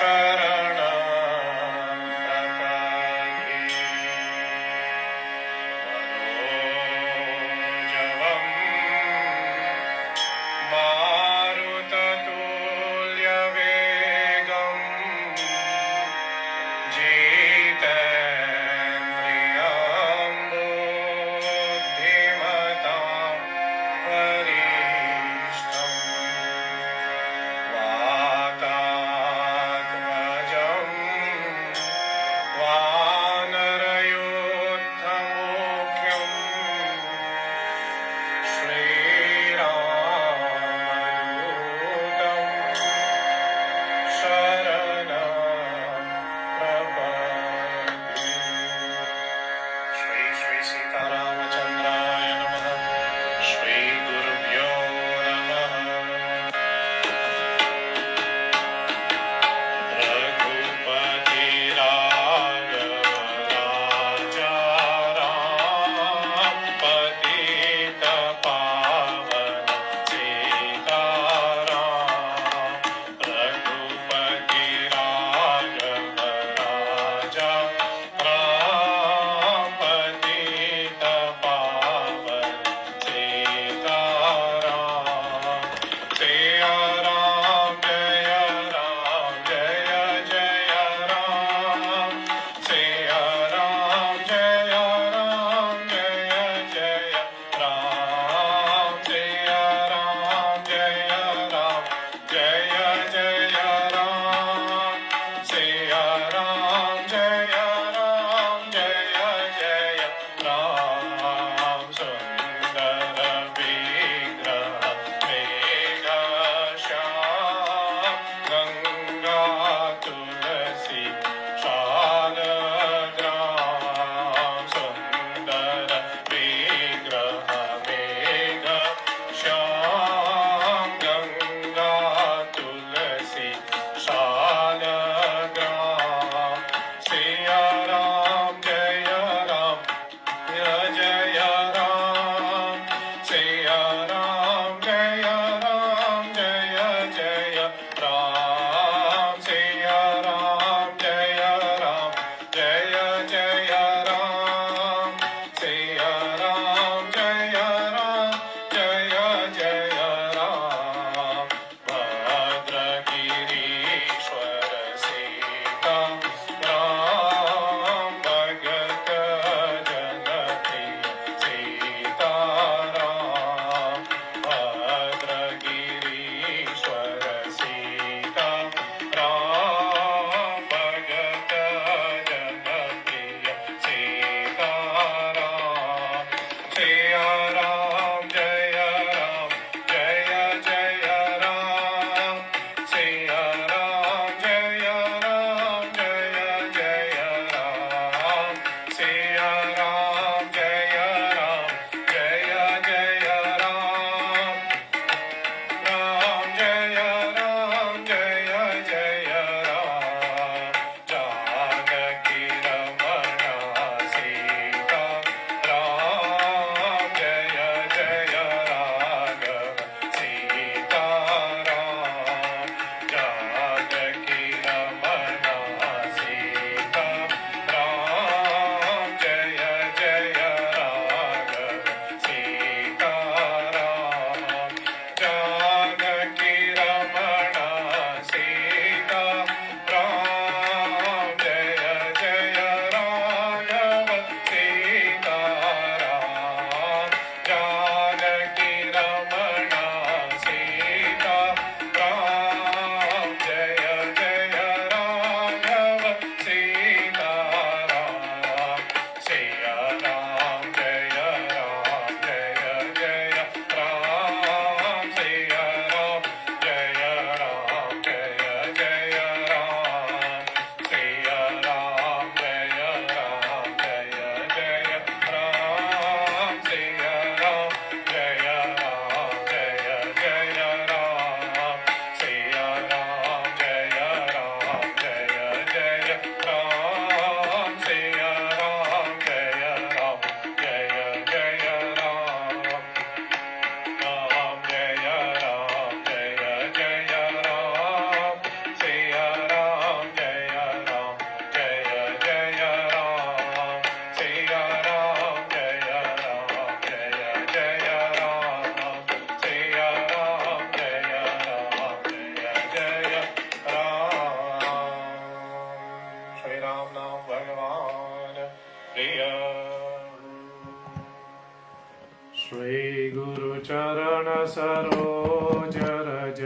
शरणं प्रपद्ये। मनोजवं मारुततुल्यवेगं जितेन्द्रियं बुद्धिमतां वरिष्ठम्। वातात्मजं गुरु चरण सरोज रज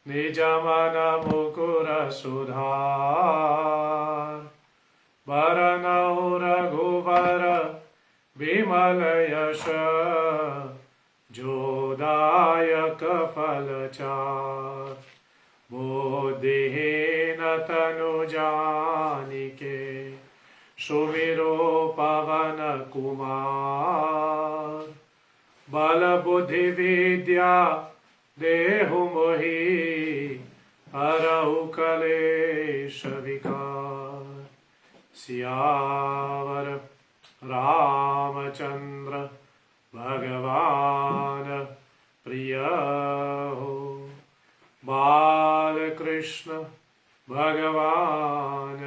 निज मन मुकुर सुधार बरनौ रघुवर विमल यश जोदायक फलचार बुद्धिहीन तनु जानिके सुमिरो पवन कुमार बल बुद्धि विद्या देहु मोहि हरहु कलेश विकार सियावर रामचंद्र भगवान प्रिय हो बाल कृष्ण भगवान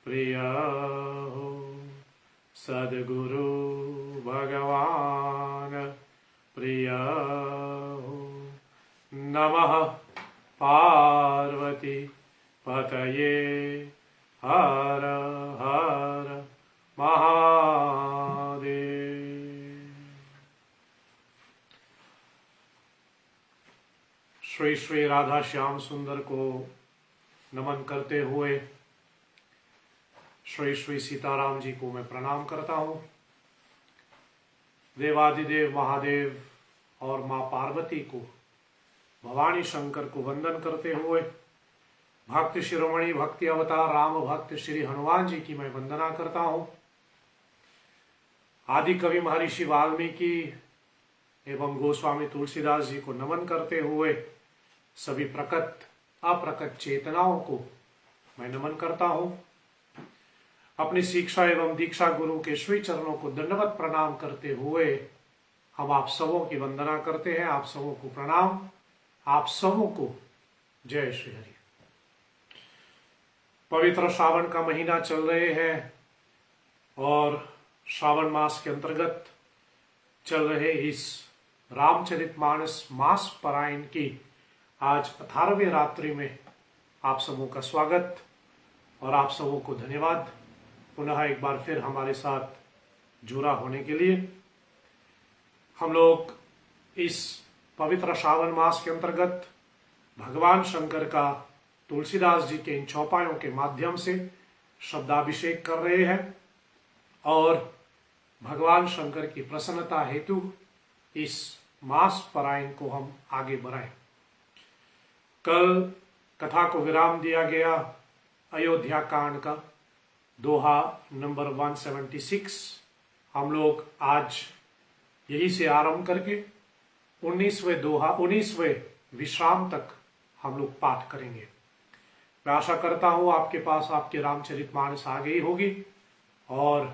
प्रिय हो सद्गुरु भगवान प्रिय हो नमः पार्वती पतये हर हर महादेव। श्री श्री राधा श्याम सुंदर को नमन करते हुए श्री श्री सीताराम जी को मैं प्रणाम करता हूं। देवादिदेव महादेव और मां पार्वती को, भवानी शंकर को वंदन करते हुए भक्ति शिरोमणि भक्ति अवतार राम भक्त श्री हनुमान जी की मैं वंदना करता हूं। आदि कवि महर्षि वाल्मीकि एवं गोस्वामी तुलसीदास जी को नमन करते हुए सभी प्रकट अप्रकट चेतनाओं को मैं नमन करता हूं। अपनी शिक्षा एवं दीक्षा गुरु के श्री चरणों को दंडवत प्रणाम करते हुए हम आप सबों की वंदना करते हैं। आप सबों को प्रणाम, आप सबों को जय श्री हरि। पवित्र श्रावण का महीना चल रहे हैं और श्रावण मास के अंतर्गत चल रहे इस रामचरितमानस मास पारायण की आज 18वीं रात्रि में आप सबों का स्वागत और आप सबों को धन्यवाद पुनः एक बार फिर हमारे साथ जुड़ा होने के लिए। हम लोग इस पवित्र श्रावण मास के अंतर्गत भगवान शंकर का तुलसीदास जी के इन चौपायों के माध्यम से शब्दाभिषेक कर रहे हैं और भगवान शंकर की प्रसन्नता हेतु इस मास पारायण को हम आगे बढ़ाएं। कल कथा को विराम दिया गया अयोध्या कांड का दोहा नंबर 176। हम लोग आज यही से आरंभ करके 19वें विश्राम तक हम लोग पाठ करेंगे। मैं आशा करता हूं आपके पास आपके रामचरितमानस आ गई होगी और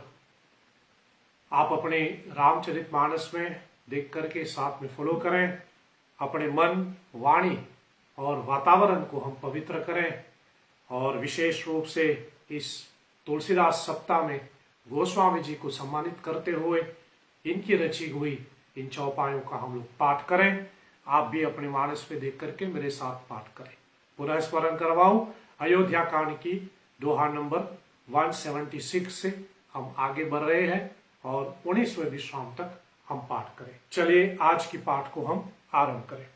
आप अपने रामचरितमानस में देख करके साथ में फॉलो करें। अपने मन, वाणी और वातावरण को हम पवित्र करें और विशेष रूप से इस तुलसीदास सप्ताह में गोस्वामी जी को सम्मानित करते हुए इनकी रची हुई इन चौपायों का हम लोग पाठ करें। आप भी अपने मानस में देख करके मेरे साथ पाठ करें। पुनः स्मरण करवाऊं, अयोध्या कांड की दोहा नंबर 176 से हम आगे बढ़ रहे हैं और 19वें विश्राम तक हम पाठ करें। चलिए आज की पाठ को हम आरंभ करें।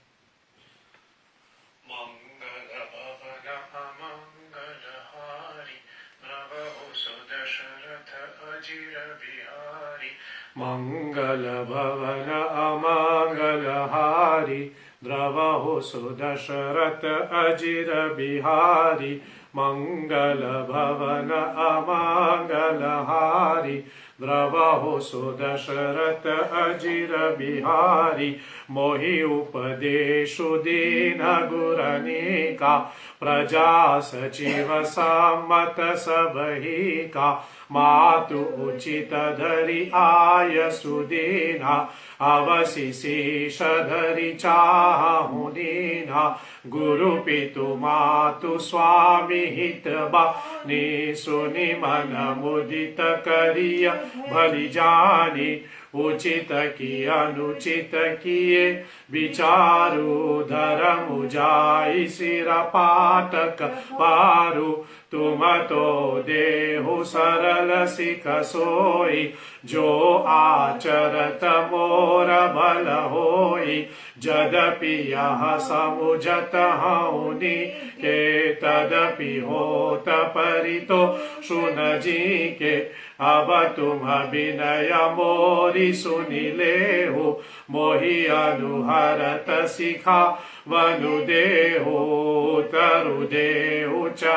मंगल भवन अमंगल हारी द्रवहु सुदशरथ अजिर बिहारी। मंगल भवन अमंगल हारी द्रवहु सुदशरथ अजिर बिहारी। मोहि उपदेशु दीन गुरनीका प्रजा सचिव सम्मत सबही का। मातु उचित धरि आय सुदीना अवसि शेष धरि चाहु दीना। गुरु पितु मातु स्वामी हित बानी सुनि मन मुदित करिय भली जानी। उचित की अनुचित किए विचारु धर्म जाई सिर पातक पारु तुम तो देहु सरल सिख सोई जो आचरत मोर भल होई जदपि यह समुझत हऊनि के तदपि होत परितो सुन जी के अब तुम विनय मोरी सुनि लेहु मोहि अनुहरत सिखा वनु देहु तरु देहु च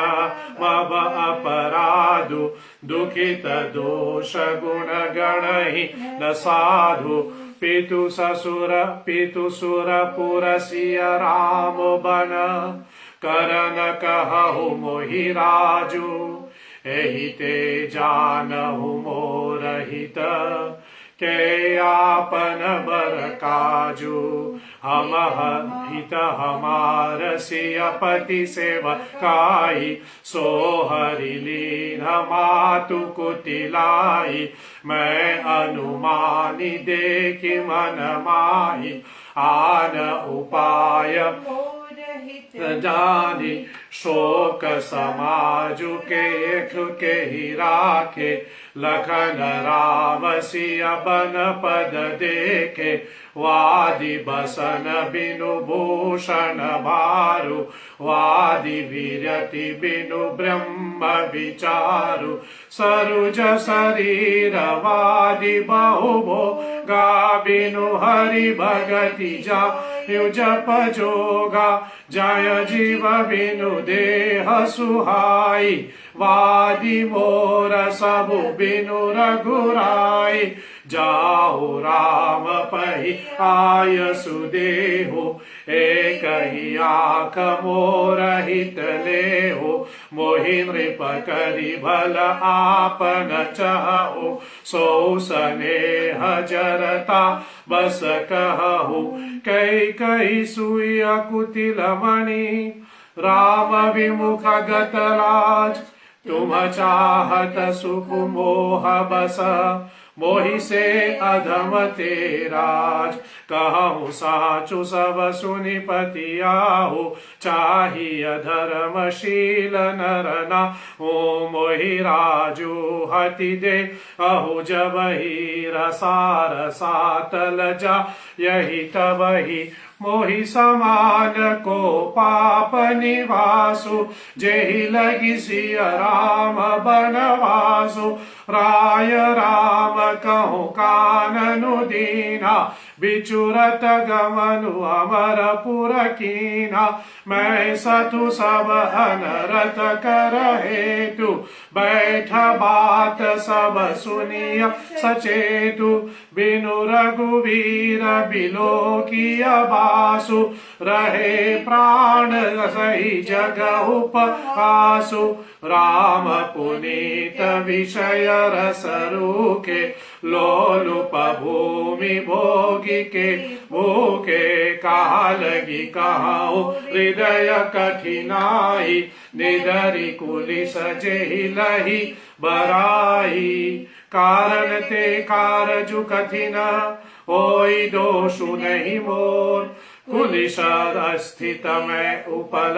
मब अपराधु दुखित दोष गुण गणहि न साधु पितु सुर पुरसिय राम बन करन कहु मोहि राजू एहि ते जानहु मोर हित के आपन बर काजू हम हित हमार सियपति सेवकाई सो हरि लीन मातु कुटिलाई मैं अनुमानी देखि मन माही आन उपाय जानी शोक समाजु के ही राखे लखन राम सिय बन पद देखे वादि बसन बिनु भूषण भारु वादि वीरति बिनु ब्रह्म विचारु सरुज शरीर वादि बहुभो गा बिनु हरि भगति जा जप जोगा जय जीव बिनु देह सुहाई वादि मोर सबु बिनु रघुराई जाओ राम पहि आय सुदेहु एक ही आख मोर हित लेहु मोहि नृप करि भल आपन चाहु सो स्नेह जरता बस कहु कई कई सुई कुटिल मणि राम विमुख गत लाज तुम चाहत सुख मोह बस मोहि से अधम तेराज कहु साचु सब सुनि पति आहु चाहिय धर्मशील नरना ओ मोहि राजू हति दे अहु जब ही रसार सातल जा यही तब ही मोहि समान को पाप निवासु जेहि लगी सिय राम बनवासु राय राम कहु काननु दीना बिचुरत गमनु अमर पुर कीना मैं सतु सब अनरत कर हेतु बैठ बात सब सुनिय सचेतु बिनु रघुवीर बिलो किया बासु रहे प्राण सही जग उपहासु राम पुनीत विषय रस रूखे लोलुप भूमि भोगी के भूखे कालगी कहाऊ हृदय कठिनाई निधरी कुलिस जेहि लही बराई कारण ते कारजु कठिन ओई दोषु नहीं मोर कुलिस स्थित में उपल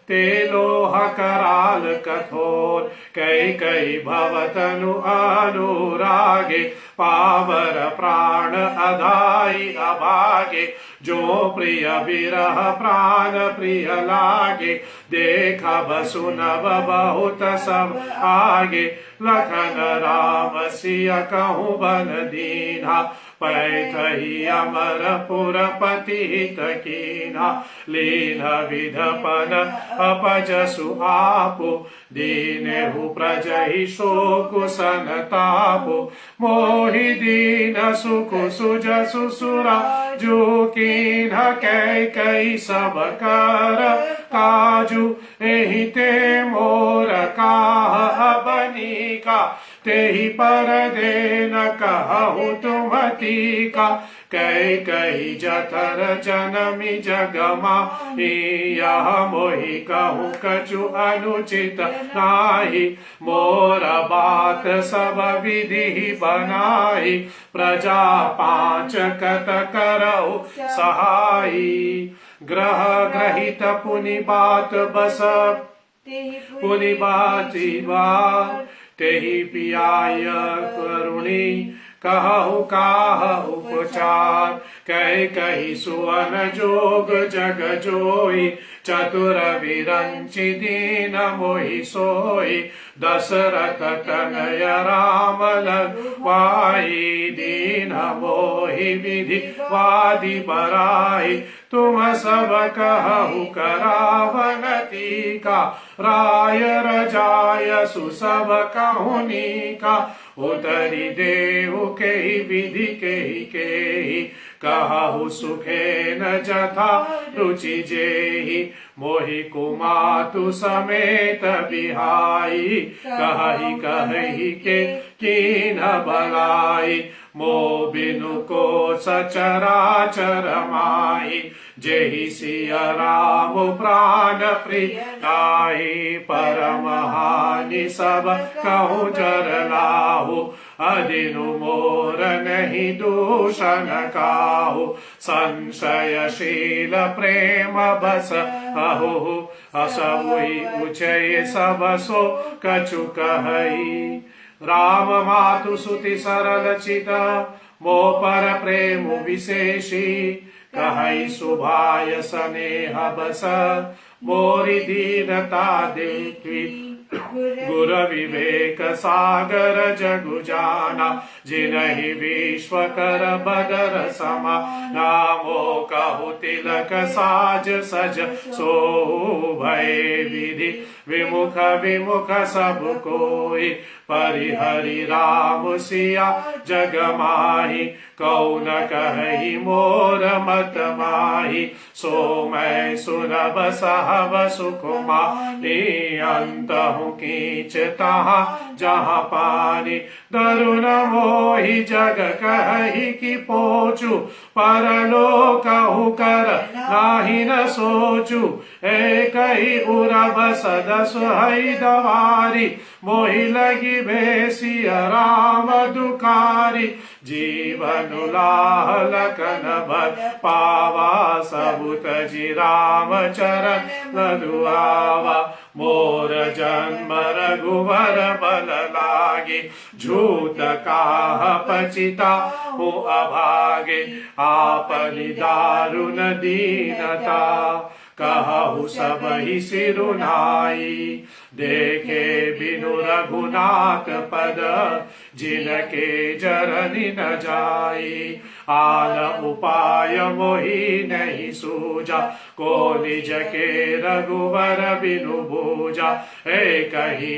ते लोह कराल कठोर कई कई भवतनु अनुरागे पावर प्राण अधाई अभागे जो प्रिय विरह प्राण प्रिय लागे देखा बसुनब बहुत सब आगे लखन राम सिय कहूँ बन दीना पैथही अमरपुर पति हित कीना लीन विधपन अपजसु आपु दीनेहु प्रजहि शोकु संतापु मोहि दीन सुख सुजसु सुरा जो कीन कै कै सब कर काजू एहि ते मोर काह बनी का तेहि पर दे न कहु तुम टीका कई जठर जनमी जगमा यह मोहि कहूँ कछु अनुचित नाही मोर बात सब विधि बनाई प्रजा पांच कत करौ सहाई ग्रह ग्रहित पुनि बात बस पुनि बाती बात तेहि पियाय करुणी कहु काह उपचार कही सुवन जोग जग जोई चतुर विरंचि दीन मोहि सोई दशरथ तनय राम लगवाई दीन मोहि विधि वादी बराई तुम सब कहु करावनती का राय रजाय सुसब कहूनी का उतरी देव के विधि के कहु सुखे न जथा रुचि जेहि मोहि कुमातु समेत बिहाई कही के कीन बलाई मो बिनु को सचराचर माई जेहि सिया राम प्राण प्रिय परम हानि सब कहूँ जर लाहु अदिनु मोर नहीं दूषण काहु संशयशील प्रेम बस अहु असबुई उचय सब सो कछु कहई राम मातु सुति सरल चित मो पर प्रेम विशेषी कहई सुभाय स्नेह बस मोरि दीनता देखी गुर विवेक सागर जगु जाना जिनहि विश्व कर बदर समा नामो कहु तिलक साज सज सो भय विधि विमुख विमुख सब कोई परिहरि राम सिया जग माही कौन कहि मोर मत माही सो मैं सुनब सहब सुख मानी अंत हूँ कीच तहाँ जहाँ पानी दरुण मोहि जग कहि कि पोचू परलोक कर नाही न सोचू एक ही उरब सदस है दवारी मोहि लगी भेसिया राम दुखारी जीवन लाह लखन भर पावा सबुत जी राम चरण लदुआवा मोर जन्म रघुवर बल लागे झूठ काह पचिता हो अभागे आपनि दारुण दीनता कहु सब ही सिरुनाई देखे बिनु रघुनाथ पद जिनके जरनि न जाई आन उपाय मोहि नहीं सूझा को निज के रघुवर बिनु भूजा हे कही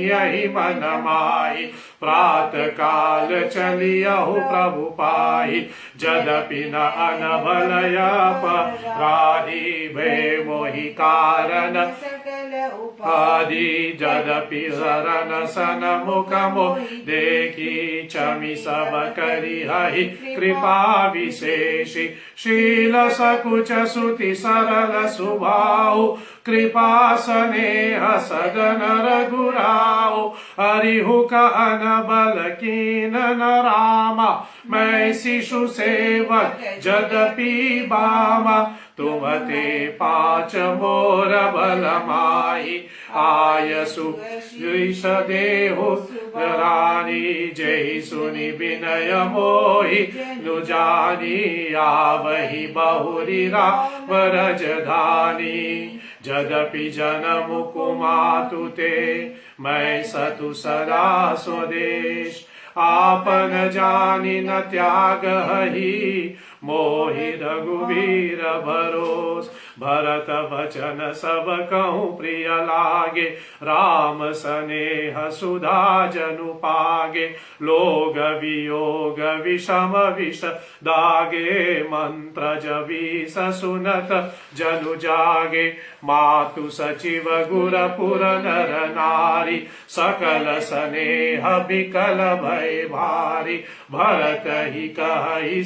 यही मन माही प्रात काल चलियहु प्रभु पाई जदपि न अनबलय पराधी भे मोहि कारण आदि जदपि शरण सन मुख मो देखी चमि सब करी हहि कृपा विशेषी शील सकुच सुति सरल सुभाऊ कृपा स्नेह सदन रघुराऊ हरिहु अनबल कीन न रामा मैं शिशु सेवक जदपि बामा तुम ते पाँच मोर बल माही आयसु ईश देहु रानी जय सुनि विनय मोहि नु जानी आवहि बहुरी राम रजधानी जदपि जनम कुमातु ते मैं सतु सदा स्वदेश आपन जानि न त्याग हहि मोहि रघुवीर भरोस। भरत वचन सब कहूँ प्रिय लागे, राम सनेह सुधा जनु पागे। लोग वियोग विषम विष दागे, मंत्र जपीस सुनत जनु जागे। मातु सचिव गुरपुर नर नारी, सकल स्नेह विकल भय भारी। भरत ही कहि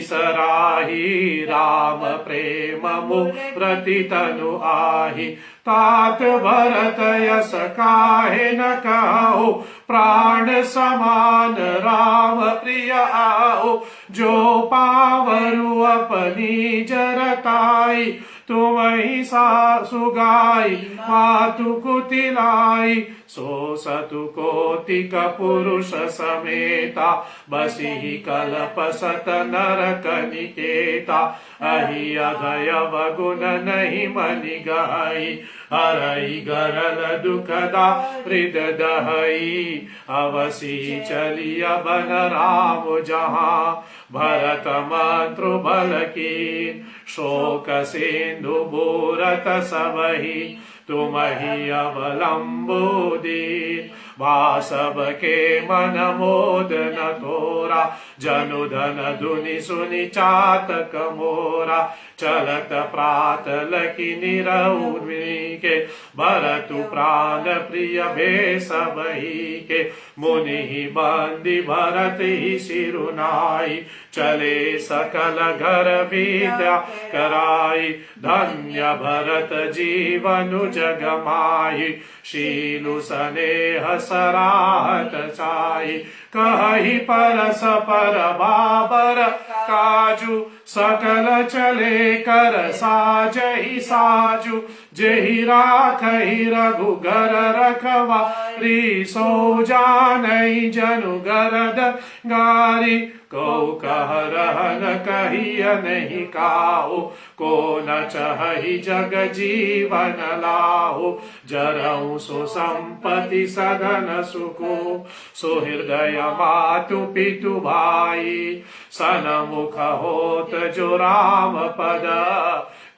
सराही, राम प्रेम मुरति तनु आही। तात भरत यस काहे न कहो, प्राण समान राम प्रिय आओ। जो पावरु अपनी जरताई, तुम ही सासु गाई मातु कुतिलाई। सो सतु कोटिक पुरुष समेता, बसी कल्प सत नरक निकेता। अहि अधयव गुण नहीं मनि गई, हरई गरल दुखदा हृद दहई। अवसी चलिय बन राम जहाँ, भरत मंत्रु बल की। शोक सिंधु बूरत सबही, तुम ही अवलंबु दीन। भासव के मन मोद न तोरा, जनु धन धुनि सुनि चातक मोरा। चलत प्रात लखी निरउर्वी के, भरतु प्राण प्रिय भेष बही के। मुनि ही बंदी भरत ही सिरुनाई, चले सकल घर विद्या कराई। धन्य भरत जीवनु जग माही, शीलु स्नेह सराहत चाही। कहि परस पर बाबर काजू, सकल चले कर साजहि साजू। जेहि राखहि रघुगर रखवारी, सो जानई जनु गरद गारी। को कह रहन कहिय नहीं काहू, को न चहहि जग जीवन लाहू। जरऊ सो संपत्ति सधन सुखो, सो हृदय मातु पितु भाई। सनमुख होत जो राम पद,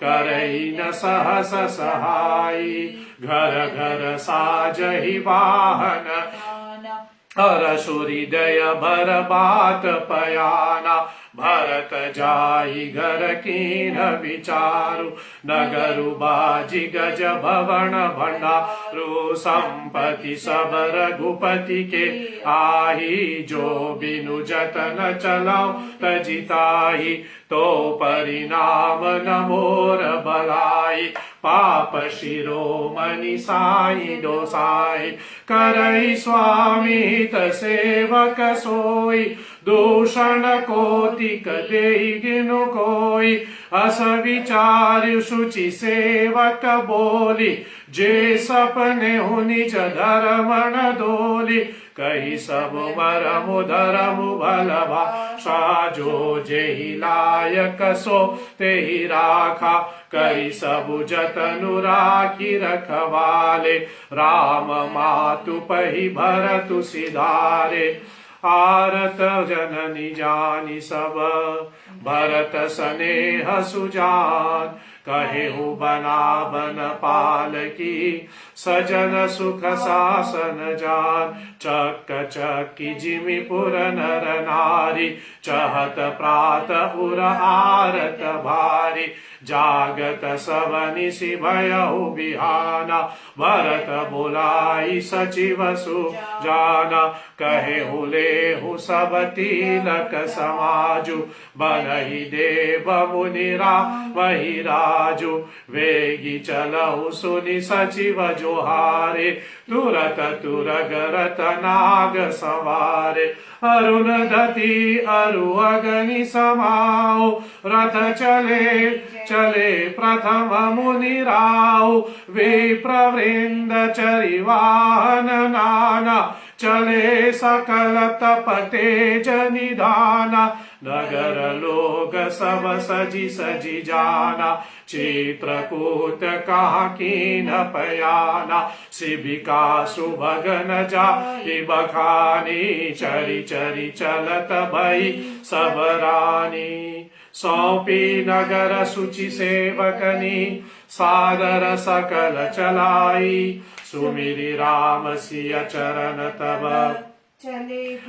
करई न सहस सहाई। घर घर साजहि वाहन, हरषु हृदय भर बात पयाना। भरत जाई घर कीन विचारु, नगरु बाजी गज भवन भंडारु। संपत्ति सब रघुपति के आही, जो बिनु जतन चलाऊ तजिताही। तो परिणाम न मोर बलाई, पाप शिरोमणि साई दोसाई। करई स्वामी हित सेवक सोई, दूषण कोटिक देहि गिनु कोई। अस विचार्यु शुचि सेवक बोली, जे सपने हु निज धर्मन डोली। कही सब मरमु धरमु भल भाषा, जो जेहि लायक सो तेहि राखा। कही सबु जतनु राखी रखवाले, राम मातु पहि भरतु सिधारे। आरत जननी जानी सब, भरत स्नेह सुजान। कहेहु बना बन पाल की, सजन सुख सासन जान। चक चक्की जिमि पुर नर नारी, चहत प्रात उर आरत भारी। जागत सब निशि भयहु बिहाना, भरत बुलाई सचिव सुजाना। कहेहु लेहु सब तिलक समाजु, बनहि देव मुनि रावहि राजु। वेगी चलहु सुनि सचिव जोहारे, तुरत तुरगरत नाग सवारे। अरुणधति अरु अगनि समाओ, रथ चले चले प्रथम मुनि राव। विप्रवृंद चरि वाहन नाना, चले सकल तपते जनिधाना, नगर लोग सब सजी सजी जाना, चित्रकूट कहा कीन पयाना, शिबिका सुभगन जाहि बखानी, चरी चरी चलत भई सब रानी। सौंपी नगर सुचि सेवकनी, सादर सकल चलाई, सुमिरि राम सिय चरण तब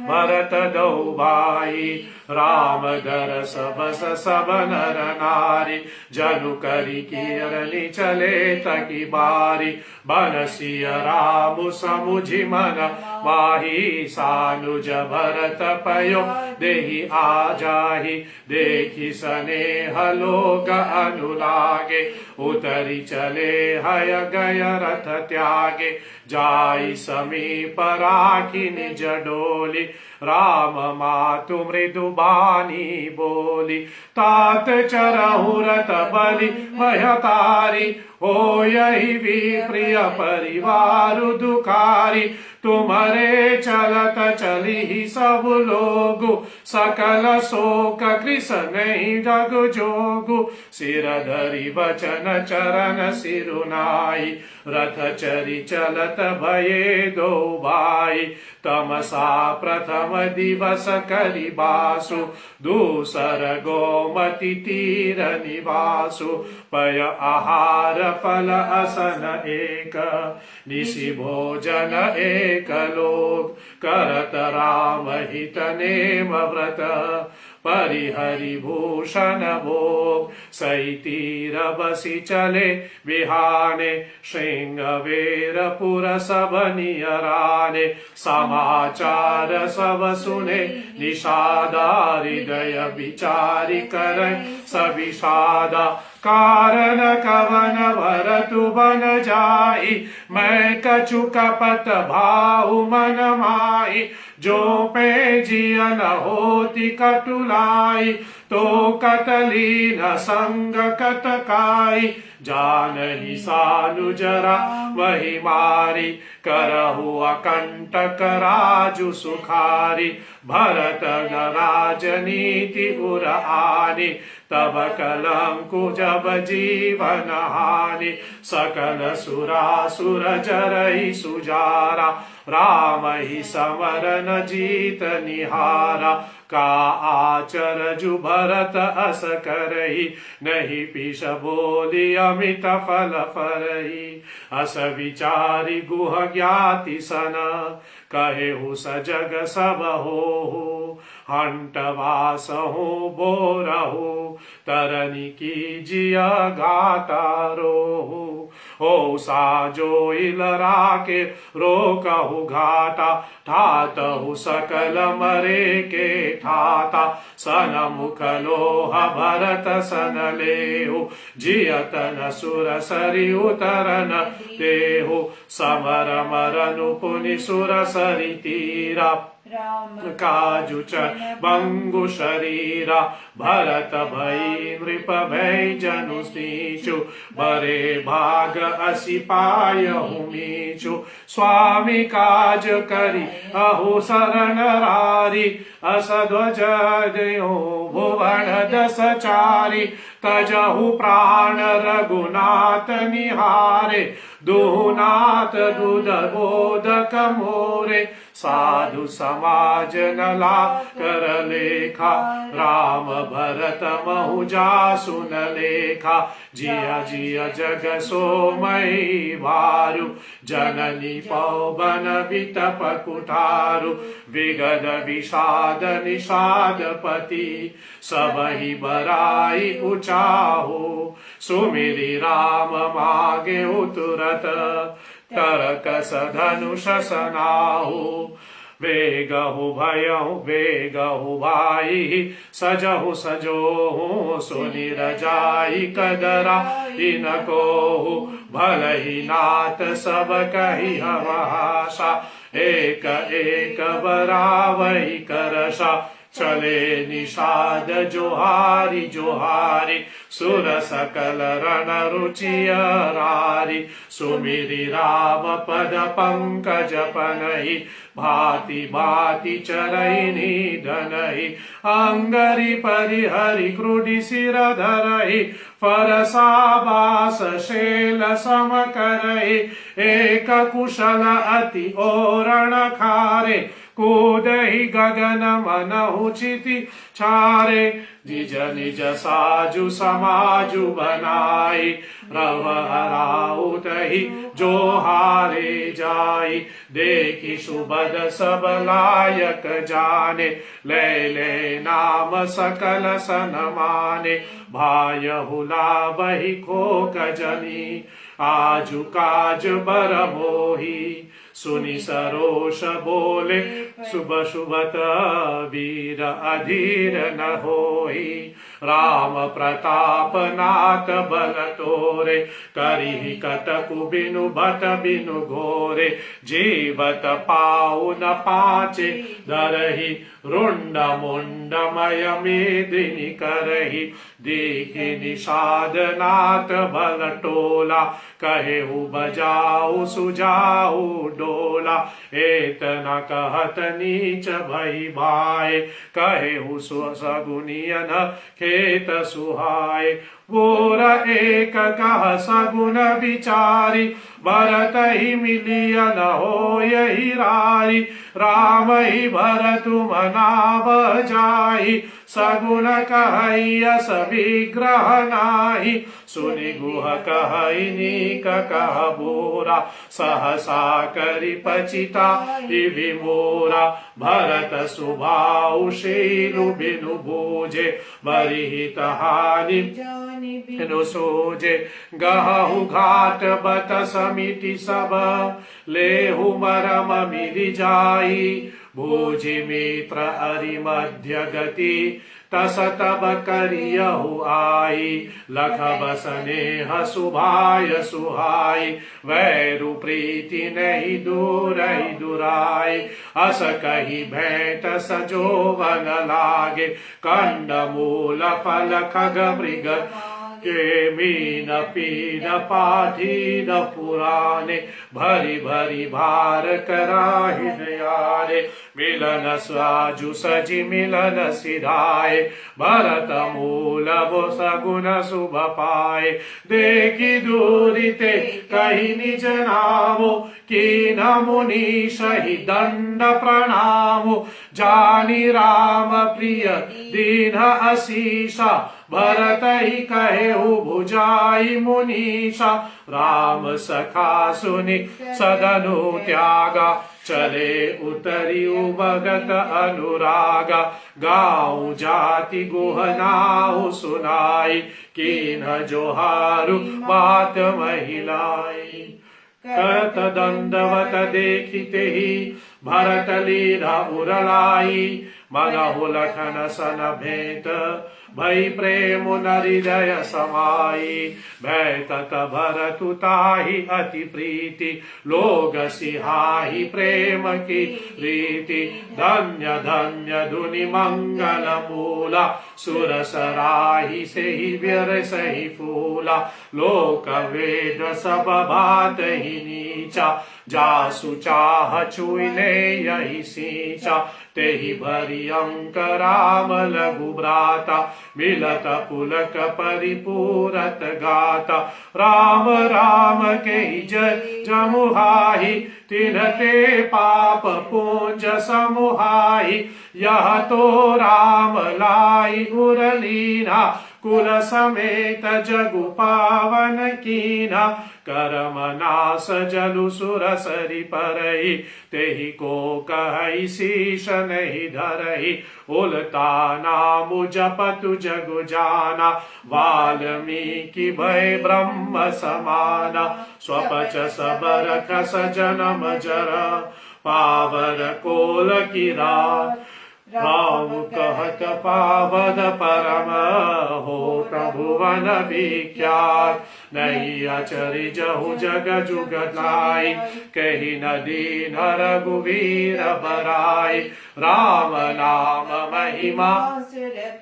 भरत दो भाई। राम दरस बस सब नर नारी, जनु करी कीरनि चले तकी बारी, बनसिय राम समुझि मन माही, सानुज भरत पयो देहि आ जाहि, देखि स्नेह लोक अनुलागे, उतरी चले हय गय रथ त्यागे, जाई समीप राखी निज डोली, राम मातु मृदु बानी बोली, तात चरहु रथ बलि भयतारी, हो यही भी प्रिय परिवार दुखारी, तुम्हारे चलत चली सब लोगु, सकल शोक कृष नहीं जग जोगु, सिर धरि बचन चरण सिरुनाई, रथ चरी चलत भये दो भाई, तमसा प्रथम दिवस करि बासु, दूसर गोमति तीर निवासु, पय आहार फल असन एक, निशि भोजन एक लोक, करत राम हित नेम व्रत, परिहरि भूषण भोग, सही तीर बसी चले बिहाने, श्रृंगवेरपुर सब नियराने, समाचार सब सुने निषादा, हृदय विचारि करय सविषादा, कारण कवन भरतु बन जाई, मैं कछु कपट भाऊ मन माई, जो पे जियन होती कटुलाई, तो कतली न संग कतकाई, जानहि सानुजरा वही मारी, करहु अकंटक राजु सुखारी, भरत न राजनीति उर आनी, तब कलंकु जब जीवन हानि, सकल सुरासुर जरहि सुजारा, राम ही समरन जीत निहारा, का आचरजु भरत अस करही, नहीं पिश बोली अमित फल फरही, अस विचारी गुह ज्ञाति सन, कहेहु सजग सब हो, हंटवास हो बोरहु, तरनी की जिया गातारो, हो साजो इलरा के रोकहु घाटा, ठातहु सकल मरे के ठाता, सन मुख लोह भरत सन लेहु, जियतन सुर सरि उतरन देहु, समर मरनु पुनि सुर सरि तीरा, काजुच बंगु शरीरा, भरत भई नृप भई जनु नीचु, बरे भाग असि पायहु मीचु, स्वामी काज करी अहु शरण रारी, अस ध्वज देहु भुवन दस चारी, तजहु प्राण रघुनाथ निहारे, दुहुनाथ दूध बोधक मोरे, साधु समाज नला कर लेखा, राम भरत महु जासु न लेखा, जिया जिया जग सोमई वारु, जननी पवन वितप कुठारु, विगद विषाद निषाद पति, सबहि बराई उचाहु, सुमिरि राम मागे तुरत, तरकस धनुष सनाहु, वेगहु भयहु वेगहु भाई, सजहु सजोहु सुनिर जाई, कदरा इनको भलहि नाथ सब कही हवासा, एक एक बरावही करसा, चले निषाद जोहारी जोहारी, सुर सकल रण रुचियरारी सुमिरि राम पद पंकज पनहि भांति भांति चरहि निधनहि अंगरि परिहरि क्रुडि सिर धरहि फरसाबास शेल सम करहि एक कुशल अति ओरण खारे कूदहि गगन मनहु चिति छारे निज निज साजु समाजु बनाई रव हराउतहि जो हारे जाई देखि सुबद सब लायक जाने ले ले नाम सकल सन माने भायहु लाभहि खोक जनी आजु काज बर मोही सुनि सरोष बोले शुभ शुभत वीर अधीर न होई राम प्रताप नाथ बल तोरे करिहि कतकु बिनु भट बिनु घोरे जीवत पाउ न पाचे धरहि रुंड मुंड मय मेदिनी करहि देखि निषाद नाथ बल टोला कहेहु बजाऊ सुजाऊ डोला एतना कहत नीच भई भाई कहेहु सगुनियन खेत सुहाय बोर एक कह सगुन विचारी भरत ही मिलिय न हो यही रारी राम ही भरत मनाव जाई सगुन कहयस विग्रह नाही सुनि गुह कहई नीक कह बोरा सहसा करि पचिता विमोरा भरत सुभाउ शीलु बिनु भूजे बरिहित हानि बिनु सोजे गहु घाट बत समिति सब लेहु मरम मिलि जाई भोजि मित्र अरि मध्य गति तस तब करियहु आई लख बसनेह सुभाय सुहाई वैरु प्रीति नहीं दूर ही दुराई अस कही भेंट सजोवन लागे कंड मूल फल खग मृग के मीन पीन पाठीन पुराने भरी भरी भार कराहि दयारे मिलन स्वाजु सजि मिलन सिधाए भरत मूल वो सगुन शुभ पाए देखि दूरिते कही निज नामो कीन मुनि सही दंड प्रणामो जानी राम प्रिय दीन असीसा भरत ही कहेहु भुजाई मुनीषा राम सखा सुनि सदनु त्यागा चले उतरी भगत अनुरागा गाँव जाति गुहनाहु सुनाई कीन जोहारु बात महिलाई करत दंडवत देखिते ही भरत लीला उरलाई मनहु लखन सन भेंट भई प्रेम हृदय समाई भय तत भरतु ताहि अति प्रीति लोग सिहाहि प्रेम की रीति धन्य धन्य धुनि मंगल मूला सुर सराहि से ही व्यर सही फूला लोक वेद सब बात ही नीचा जासु चाह छुइले यही सींचा तेहि भरि अंक राम लघु भ्राता मिलत पुलक परिपूरत गाता राम राम के जय जमुहाहि तिन्हते पाप पूंज समुहाहि यह तो राम लाई उरलीना कुल समेत जगु पावन कीना करम नास जलु सुरसरि परहि तेहि को कहई शीश नहीं धरहि उलता नामु जपतु जगु जाना वाल्मीकि भय ब्रह्म समाना स्वपच सबर खस जनम जर पावर कोल की रात राम कहत पावद परम होत भुवन विख्यात नहीं अचरि जहु जग जुगलाई कही न दीन रघुवीर बराई राम नाम महिमा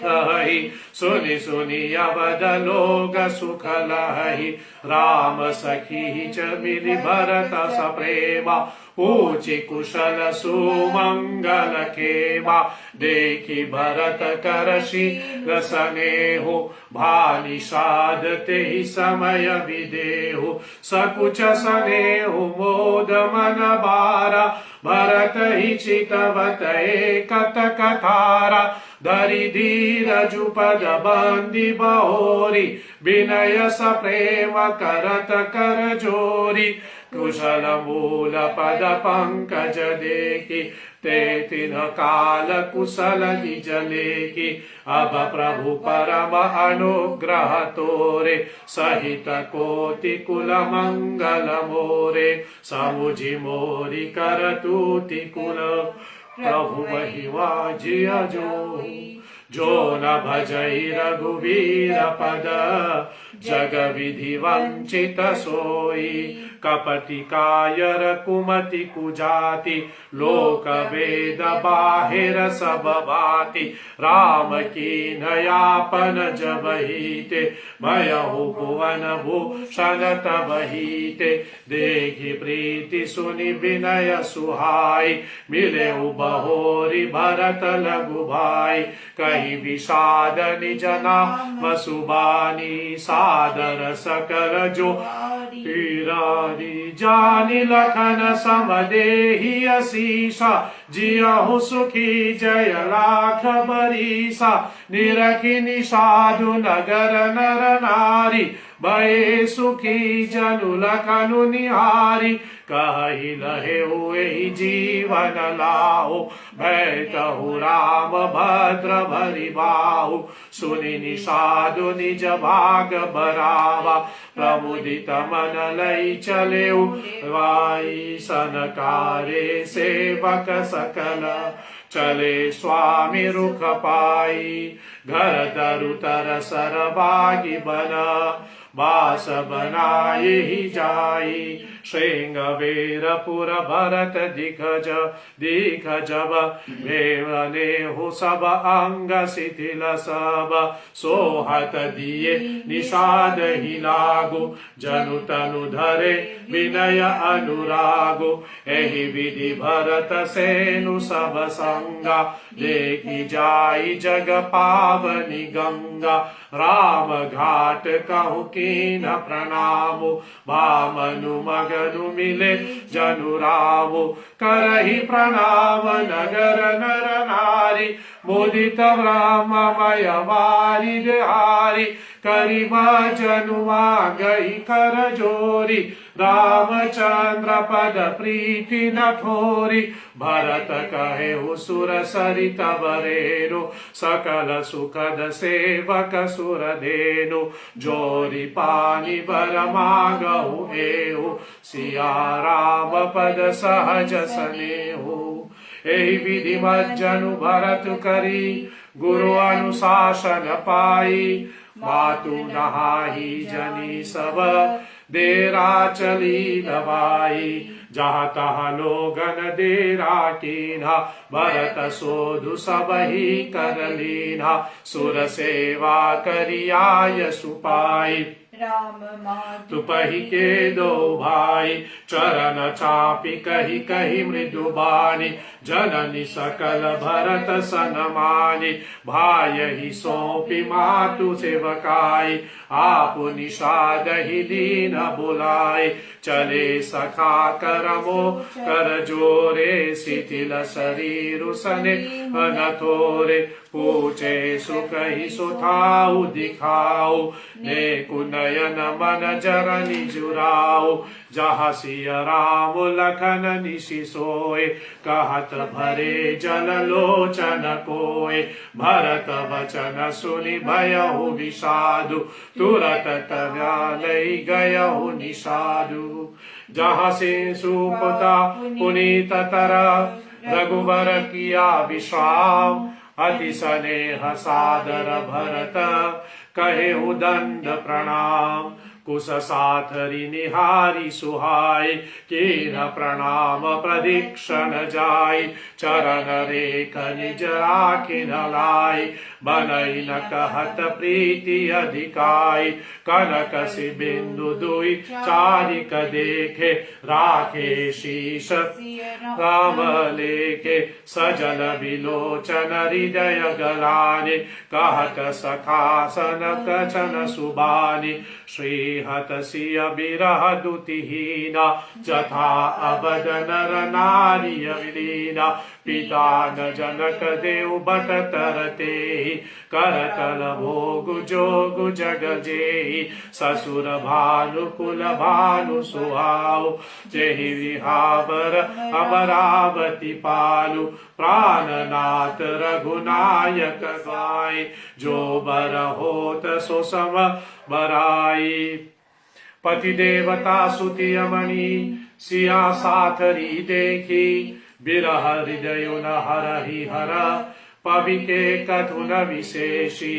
कही सुनि सुनि अवध लोग सुख लहि राम सखी च मिलि भरत सप्रेमा पूछि कुशल सुमंगल खेमा देखि भरत करषि रसनेहु भानि साधते ही समय विदेहु सकुच सनेहु मोद मन बारा भरत ही चितवत एकत कथारा धरि धीरजु पद बंदी बहोरी विनय सप्रेम करत कर जोरी कुशल मूल पद पंकज देखी ते तिन काल कुशल निज लेखी अब प्रभु परम अनुग्रह तोरे सहित कोटि कुल मंगल मोरे समुझि मोरी कर तूति कुल प्रभु महिमा जिय जो न भजई रघुवीर पद जग विधि वंचित सोई कपटि कायर कुमति कुजाति लोक वेद बाहिर सब भाति राम की नयापन जब हीते भयहु भुवन भूषण तब हीते देखि प्रीति सुनि विनय सुहाई मिले बहोरी भरत लघु भाई कही विषाद निज नाम सुबानी सादर सकल जो पीरानी जानि लखन समदेहि असीसा जियहु सुखी जय लाख बरीसा निरखि निषादु नगर नर नारी भये सुखी जनु लखनु निहारी कहि लहे हुए जीवन लाओ भैतहु राम भद्र भरि बाहु सुनि निषादु निज भाग बरावा प्रमुदित मन लई चले वाई सनकारे सेवक सकल चले स्वामी रुख पाई घर तरु तर सरबागी बना बास बनाए ही जाई श्रृंग वीरपुर भरत दिखज दिख जब भेवने हो सब अंग शिथिल सब सोहत दिए निषाद ही लागो जनु तनु धरे विनय अनुरागो एहि विधि भरत सेनु सब संगा देखी जाई जग पावनी गंगा राम घाट कहु कीन प्रणामो भामनु मगनु मिले जनु रामो करहि प्रणाम नगर नर नारी मुदित ब्रह्ममय वारि हारी करि जनुमा गई कर जोरी रामचंद्र पद प्रीति न थोरी भरत कहे सुर सरित बरेनु सकल सुखद सेवक सुर धेनु जोरी पानी बर मागहु एहु सिया राम पद सहज सनेहु एहि विधि मज्जनु भरत करी गुरु अनुशासन पाई मातु नहाही जनी सब देरा चली दवाई जहाँ तहाँ लोगन देरा कीन्हा भरत सोधु सब ही कर लीन्हा सुर सेवा करियाय सुपाई राम मातु तुपहि के दो भाई चरण चापी कही कही मृदु बानी जननी सकल भरत सनमानी भाई ही सौंपी मातु सेवकाई आप निषाद ही दीन बुलाए चले सखा करमो कर जोरे शिथिल शरीर सने अनथोरे पूछे सुख ही सुथाऊ दिखाओ ने कुनयन मन जरनी जुराओ जहाँ सिय राम लखन निशि सोए कहत भरे जल लोचन कोय भरत वचन सुनि भयहु विषादु तुरत तव्या लई गयहु निषादु जहाँ से सुपुता पुनीत तर रघुवर किया विश्राम अति स्नेह सादर भरत कहे दंड प्रणाम कुश साथरी निहारी सुहाय कीन प्रणाम प्रदीक्षण जाय चरण रेख निज राखी लाई बनई न कहत प्रीति अधिकाय कनक सि बिंदु दुई चारिक देखे राखे शीश राम लेखे सजल विलोचन हृदय गलाने कहत सखासन कचन सुबानी श्रीहत सिय बिरह दुतिहीना जथा अबद नर नारी विलीना पिता न जनक देव बट तरते करतल भोग जोग जग जेहि ससुर भानु कुल भानु सुहाओ जेहि विहावर अमरावती पालु प्राणनाथ रघुनायक गाय जो बर होत सो सम बराई पति देवता सुति अमणि सिया साथरी देखी बिरह हृदय न हरहि हर पविके कथु न विशेषी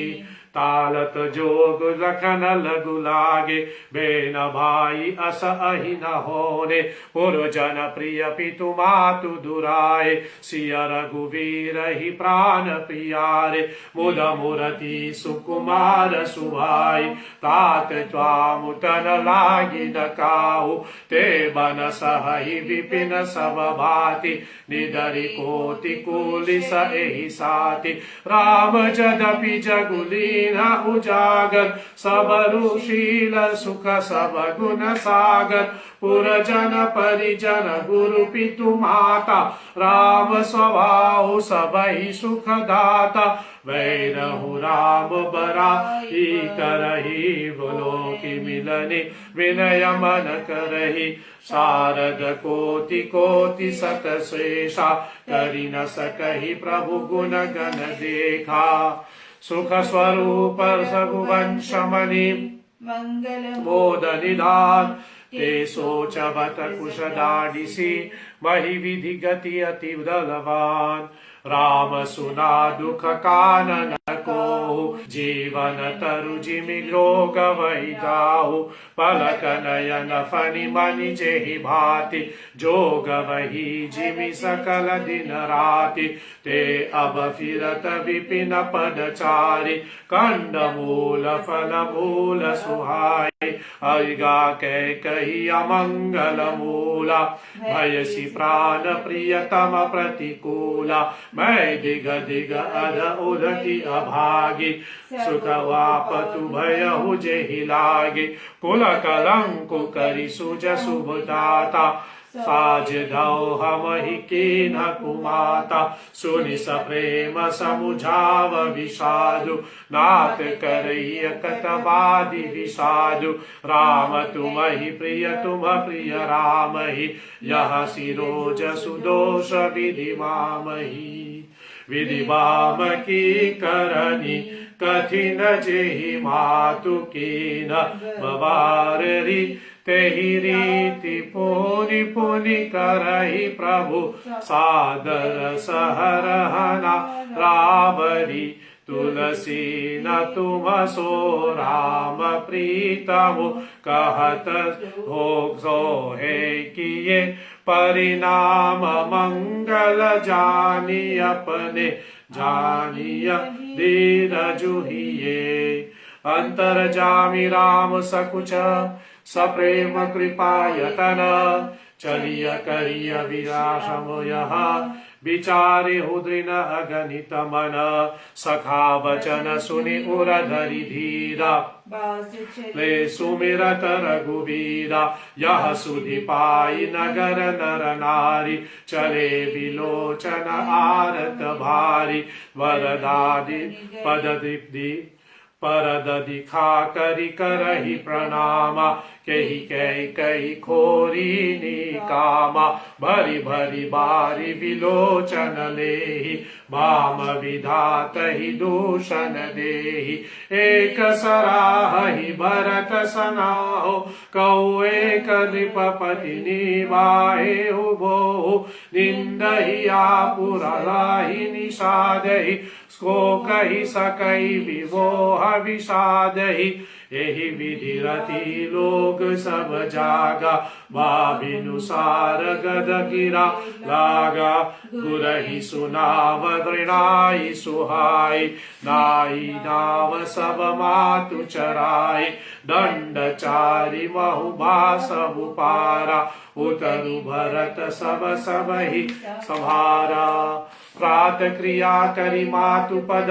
तालत जोग लखन लघु लागे बेन भाई अस अहि न होने पुरजन प्रिय पितु मातु दुराए सिय रघुवीर ही प्राण प्रियारे मुद मुरति सुकुमार सुभाई तात त्वामुतन लागी न काहु ते बन सहहि विपिन सब भाति निधरि कोटि कुलिस एहि साति राम जदपि जगुली उजागर सब ऋषील सुख सब गुण सागर पुरजन परिजन गुरु पितु माता राम स्वभाव सबहि सुख दाता वैरहु राम बराई करही बोलो कि मिलने विनय मन करही शारद कोटि कोटि सत शेषा करि न सकहि प्रभु गुण गण देखा सुख स्वरूप सगुवंश मणि मंगल बोध निधान ते सोचवत कुश दाडिसी महि विधि गति अति बलवान राम सुना दुख कानन को जीवन तरु जिमि लोक वैदाहु पलक नयन फणि मणि जेहि भाति जोग वही जिमि सकल दिन राति ते अब फिरत विपिन पदचारि कंड मूल फल मूल सुहाय अरिगा कही अमंगल मूला भयसि प्राण प्रियतम प्रतिकूला मैं दिग दिग अध उदति अभागी सुख वापतु भयहु जेहि लागे कुल कलंकु करि सुज शुभ दाता साज धौ हमहि कीन कुमाता सुनि सप्रेम समुझाव विषादु नाथ करैय कतवादि विषादु राम तुमहि प्रिय तुम प्रिय रामहि यह सिरोज सुदोष विधि मामहि विधि बाम की करनी कठिन जेहि मातु कीन बबाररी तेहि रीति पुनि पुनि करहि प्रभु सादर सहरहना रावरी तुलसी न तुम सो राम प्रीतमु कहत हो सोहे किए परिणाम मंगल जानी अपने जानिय धीरजुहिए अंतर जामि राम सकुच सप्रेम कृपायतन चलिय करिय विलासम यह विचारे हुदृन अगणित मन सखा वचन सुनि उरधरि धीरा ले सुमिरत रघुवीरा यह सुधि पाई नगर नर नारी चले विलोचन आरत भारी वरदादि पद दीप्ति परद दिखा करि करहि प्रणामा केहि कहि कहि खोरीनि कामा भरि भरि बारी विलोचन लेहि भाम विधातहि दूषण देहि एक सराहहि भरत सनाहो कौ एक नृपपति निवाहेहु भोहु निंदहि आपुरलाहि निषादहि को कहि सकहि विमोह विषादहि यही विधि रति लोग सब जागा भाभिनुसार गद गिरा लागा गुरहि सुनाव दृढ़ाई सुहाई नाई नाव सब मातु चराई दंडचारी महुबा सब पारा उतरु भरत सब ही संभारा प्रात क्रिया करी मातु पद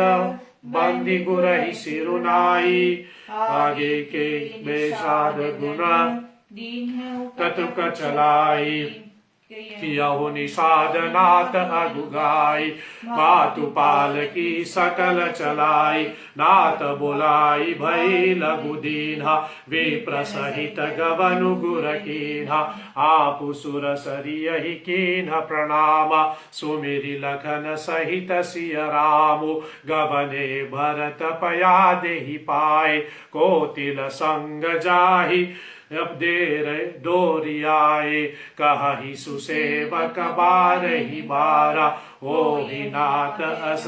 बंदी गुरहि सिरुनाई आगे के बेसाद गुना ततुक चलाई कियहु निषाद नाथ अगुगाई मातु पाल की सकल चलाई नाथ बुलाई भई लघु दीन्हा विप्र सहित गवनु गुर कीन्हा आपु सुर सरियहि कीन्ह प्रणामा सुमिरि लखन सहित सिय रामु गवने भरत पया देहि पाए कोतिल संग जाहि अब देर डोरियाए कहि सुसेवक बारहि बारा ओहि नाथ अस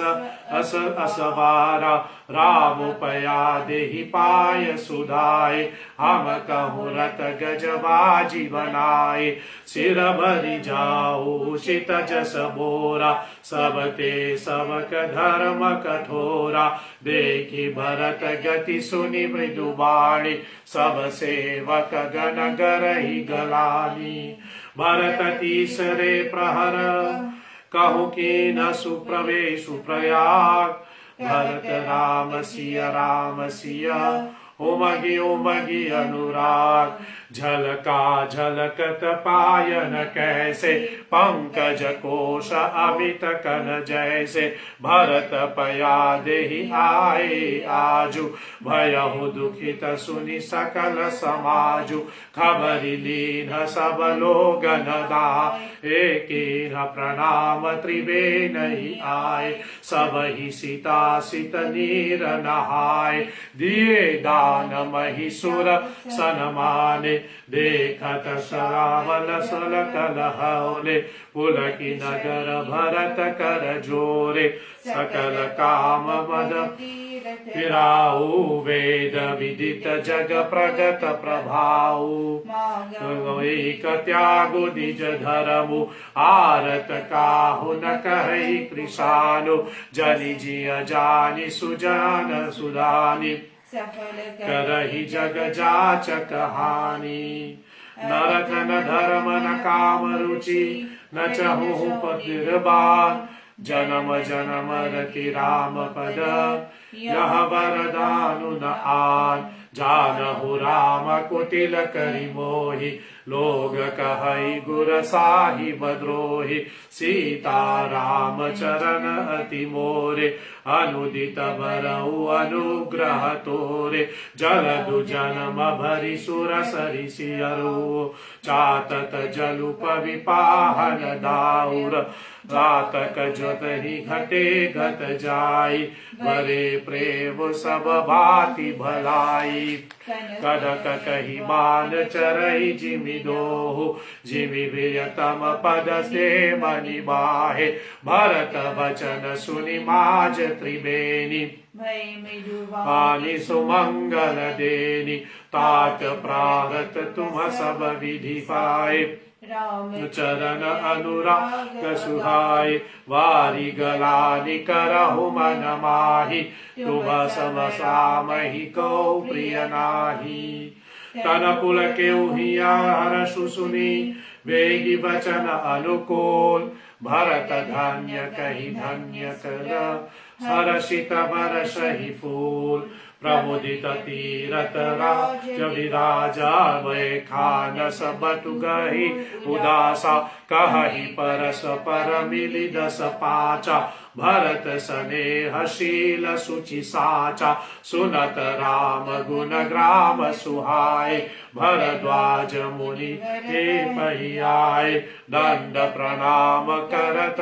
असवारा राम पया देहि पाय सुधाय हम कहूँ रत गजबाजी बनाए सिर भरि जाऊ शित जस बोरा सबते सबक धर्म कठोरा देखी भरत गति सुनि मृदु बाणी सब सेवक गण गरहि गलानी भरत तीसरे प्रहर कहु की न सुप्रवेशु प्रयाग भरत राम सिया उमगी अनुराग झलका झलकत पायन कैसे पंकज कोश अमित कन जैसे भरत पया देहि आए आजु भयहु दुखित सुनि सकल समाजु खबरि लीन सब लोगन दा एकीन प्रणाम त्रिवेन ही आए सब ही सीता सित नीर नहाय दिए दान महिषुर सनमाने देखत श्रावण सल कलहौले पुलकी नगर भरत कर जोरे सकल काम मद फिराऊ वेद विदित जग प्रगत प्रभाऊ एक त्यागु निज धर्मु आरत काहु न कहि कृषानु जनि जिय जानि सुजान सुदानि करहि जग जाचक हानि नरक न धर्म न काम रुचि न चहु पतिर्बान जन्म जन्म रति राम पद यह वरदानु न आन जानहु राम कुटिल करि मोहि लोग कहई गुर साहिब द्रोहि सीता राम चरण अति मोरे अनुदित बरऊ अनुग्रह तोरे जलदु जन्म भरि सुर सरि सियरु चातक जलुप विपाहन दाउर जातक जत ही घटे घट जाई बरे प्रेम सब भांति भलाई कनक कही मान चरई जिमि दोहु जिमि प्रियतम पद से मनि बाहे भरत वचन सुनि माज त्रिवेणी पानी सुमंगल देनी तात प्रारत तुम सब विधि पाए चरण अनुराग सुहाय वारी गलानि करहु मन माहि तुम सम सामहि को प्रिय नाही तन पुल केउहिया हरषु सुनि वेगी वचन अनुकूल भरत धन्य कहि धन्य कर हर्षित बरसहि फूल प्रमुदित तीरथ राज विराजा वै खानस बटु गहि उदासा कहहि परस पर मिलि दस पाचा भरत स्नेहशील सुचि साचा सुनत राम गुण ग्राम सुहाय भरद्वाज मुनि हे पहियाय दंड प्रणाम करत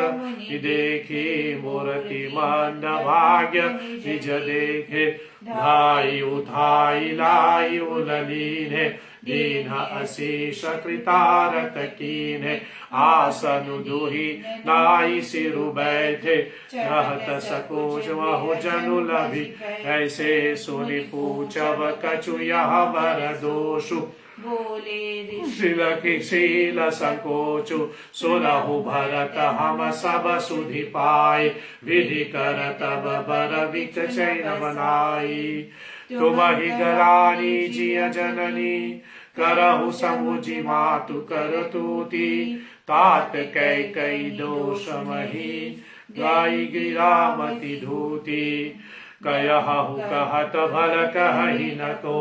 देखी मूर्ति मंद भाग्य निज देखे धाई उठाई लाई उललीने दीन अशेष कृतारत कीन्हे आसनु दुही नाई सिरु बैठे रहत सकोच महु जनु लभी ऐसे सुनि पूछब कछु यह बर दोषु बोले ऋषि शील संकोचु सुनहु भरत हम सब सुधि पाए विधि कर तब बर विच चैन बनाई तुम ही गरानी जिय जननी करहु समुझी मातु कर तूती तात कई दोष मही गाई गिरामति धूती कयहु कहत भल कहि न तो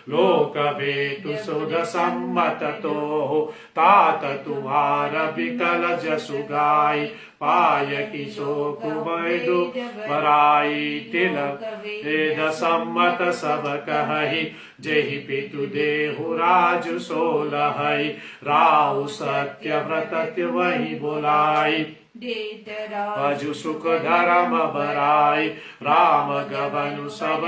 लोक वेतु सुध सम्मत तो तात तुम्हार विकल जसु गाय पाय की शोक बैदु बराई तिलक वेद सम्मत सब कहहि जेहि पितु देहु राजु सोलहै राहु सत्य व्रत वही बोलाई अजु सुख धर्म बराई राम गवनु सब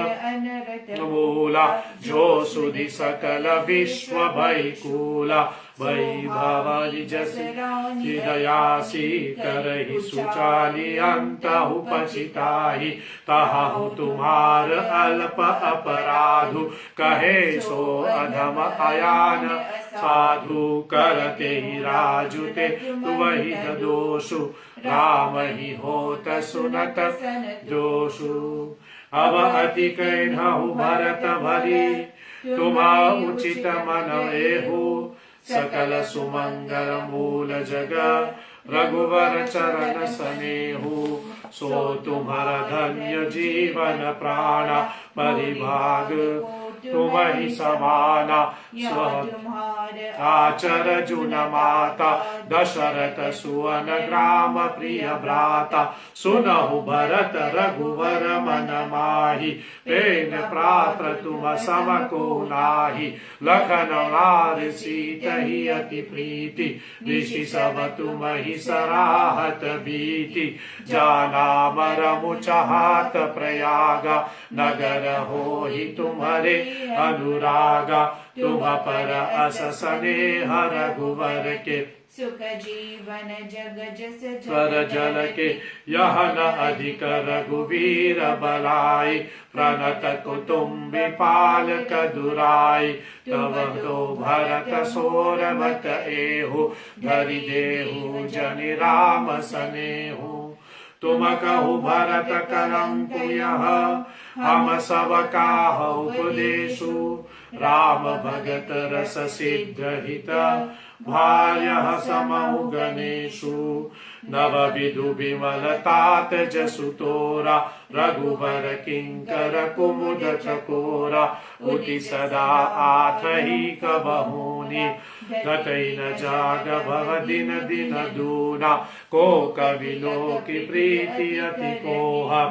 मूला जो सुधि सकल विश्व भैकूला वैभवि जस हृदयासी करहि सुचाली अंतहु पचिताहि तहु तुम्हार अल्प अपराधु कहे सो अधम अयान साधु करते ही राजुते वही दोषु राम ही होत सुनत जोषु अब अति कहु भरत भरी तुम्हा उचित मन एहु सकल सुमंगल मूल जग रघुवर चरण सनेहु सो तुम्हारा धन्य जीवन प्राण परिभाग तुम ही समाना स्व आचर जुन माता दशरथ सुवन ग्राम प्रिय भ्राता सुनहु भरत रघुवर मन माहि प्रेम प्रात्र तुम सम को नाहि लखन नार सीत ही अति प्रीति ऋषि सब तुम ही सराहत बीति जाना मरमु चाहत प्रयागा नगर हो ही तुम्हारे अनुरागा तुम पर अस स्नेह रघुवर के सुख जीवन जग जस पर जल के यह न अधिक रघुवीर बलाई प्रणत कुटुम्बी पाल कदुराई तब तो भरत सोरमत एहु धरि देहु जनि राम सनेहु तुम कहु भरत कलंकु यह हम सब काहु उपदेशु राम भगत रस सिद्ध हित भार्य समहु गणेशु नव विधु विमल तात जसु तोरा रघुवर किंकर कुमुद चकोरा उति सदा आठहि कबहुनि गतै न जाग भव दिन दिन दूना को कवि लोकि प्रीति अति कोह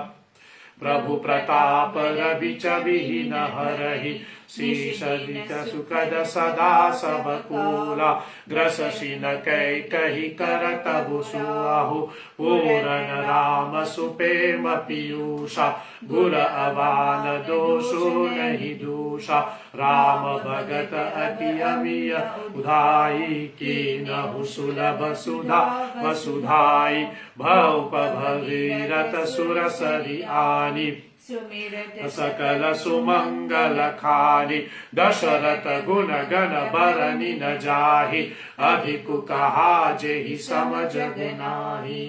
प्रभु प्रताप रवि विहीन हरहि शीश दित सुखद सदा सब कूला ग्रस शिन कै कही कर तबु सुआहु पूरन राम सुपेम पीयूषा गुर अवान दोषो नहीं दूषा राम भगत अति अमिय उधाई कीनहु सुलभ सुधा वसुधाई भौप भगीरथ सुरसरि आनि सुमिरत सकल सुमंगल खानी दशरथ गुण गण बरनि न जाहि अधिकु कहा जेहि समझ गुनाहि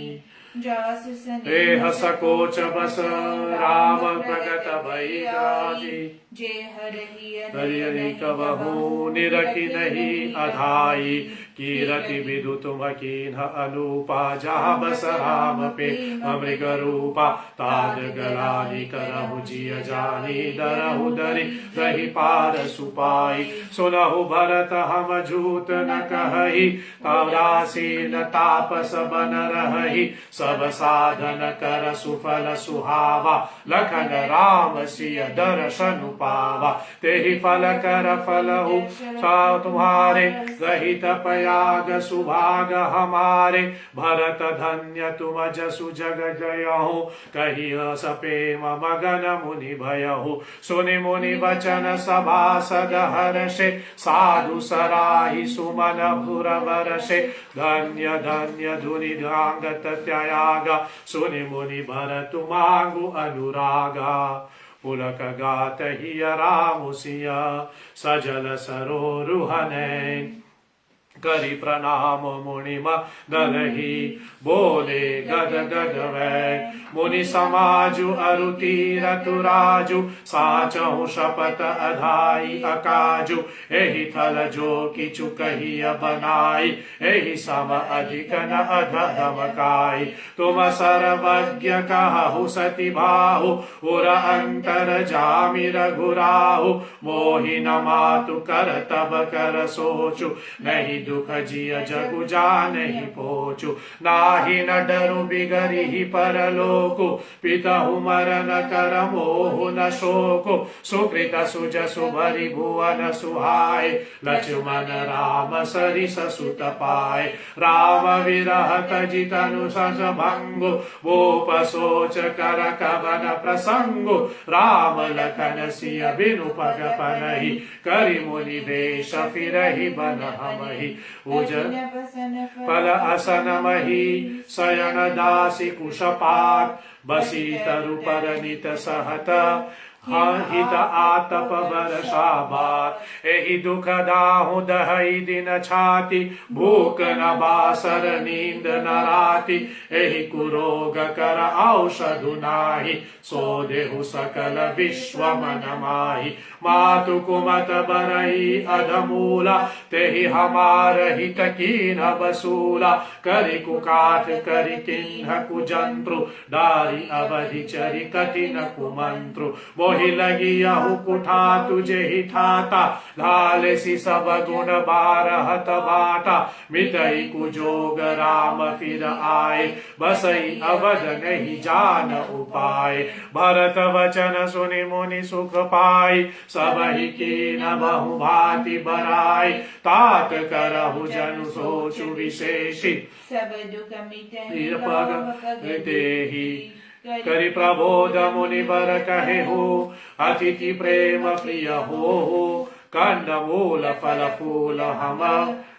जासु देह सकोच बस राम प्रगट भई गाजी जे हरहि हरि कबहु निरखि नहीं अधाई कीरति विदु तुम कीन्ह अनूपा जहाँ बस राम पे अमृग रूपा ताद गलानी करहु जिय जानी दरहु दरि रही पार सुपाई सुनहु भरत हम झूठ न कहहि तावदासीन तापस बन रहहि सब साधन कर सुफल सुहावा लखन राम सिय दर्शन पावा तेहि फल कर फलहु सा तुम्हारे रहित पय त्याग सुभाग हमारे, भरत धन्य तुम जसु जग जयहु, कहिय सपेम मगन मुनि भयहु। सुनि मुनि वचन सभासद हर्षे, साधु सराहि सुमन भुर बरसे। धन्य धन्य धुनि धांगत त्याग, सुनि मुनि भरतु मांगु अनुरागा। पुलक गात ही राम सिय, सजल सरोरुहने। करि प्रणाम मुनिम दलहि, बोले गद गद वै। मुनि समाजु अरु तीरथु राजु, साचहु शपथ अधाई अकाजु। एहि थल जो किछु कहिय बनाई, एहि सम अधिक न अधमकाई। तुम सर्वज्ञ कहु सति बाहु, उर अंतर जामि रघुराहु। मोहि न मातु कर तब कर सोचु, नहीं दुख जिय जगु जानहि पोचु। नाहि न डरु बिगरिहि परलोकु, पितहु मरन कर मोहु न शोकु। सुकृत सुजसु भरि भुवन सुहाय, लक्ष्मण राम सरिस सुत पाय। राम विरह तजि तनु सस भंगु, भूप सोच कर कवन प्रसंगु। राम लखन सिय बिनु पग पनहि, करि मुनि वेश फिरहि बन हमहि। उजर फल असन मही, शयन दासी कुशपात। बसी तरु पर नित सहत, हित आतप बरसा बात। एहि दुख दाहु दहई दिन छाति, भूख न बासर नींद न राति। एहि कुरोग कर औषधु नाही, सो देहु सकल विश्व मन माही। मातु कुमत बरई अधमूला, तेहि हमार हित कीन बसूला। करि कुकाठ करि किन्ह कुजंत्रु, डारी अवधि चरि कठिन कुमंत्रु। मोहि लगी यहु कुठा तुझे ही ठाता, घाले सी सब गुण बारहत बाटा। मितई कुजोग राम फिर आए, बसई अवध नहीं जान उपाय। भरत वचन सुनि मुनि सुख पाई, सबहि कीन बहु भांति बराई। तात करहु जनु सोचु विशेषी, सब दुख मिटहि तीर राम पग पग तेहि। करि प्रबोध मुनि बर कहे हो, अतिथि प्रेम प्रिय हो। कंद मूल फल फूल हम,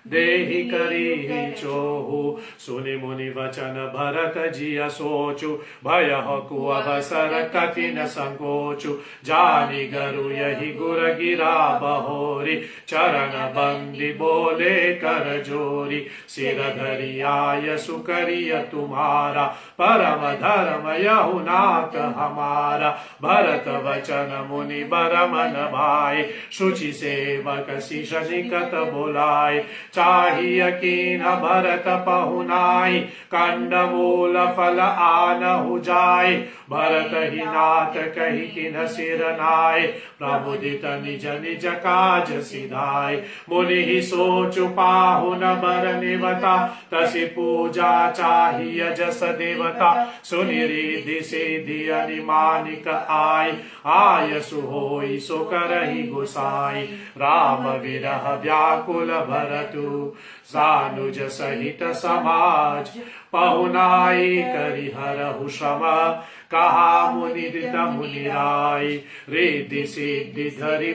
देहि करी चोहु। सुनि मुनि वचन भरत जिय सोचु, भयहु कु अवसर कठिन संकोचु। जानि गरु यही गुर गिरा बहोरी, चरण बंदी बोले कर जोरी। सिर धरि आय सुकरिय तुम्हारा, परम धर्म यहु नाथ हमारा। भरत वचन मुनि बर मन भाई, शुचि सेवक शिष निकट बोलाय। चाहिए कीन भरत पहुनाई, कंड मूल फल आनहु जाय। भरत ही नाथ कही किन सिर नाय, प्रमुदित निज निज काज सिधाय। मुनि ही सोचु पाहु न बर निवता, तसि पूजा चाहिए जस देवता। सुनि रिधि सिद्धि अनिमानिक आय, आय सुहोई सो करहि गुसाई। राम विरह व्याकुल भरतु, सानुज सहित समाज। पहुनाई करि हरहु श्रम, कहा मुनि दित मुनि राय। रिद्धि सिद्धि धरि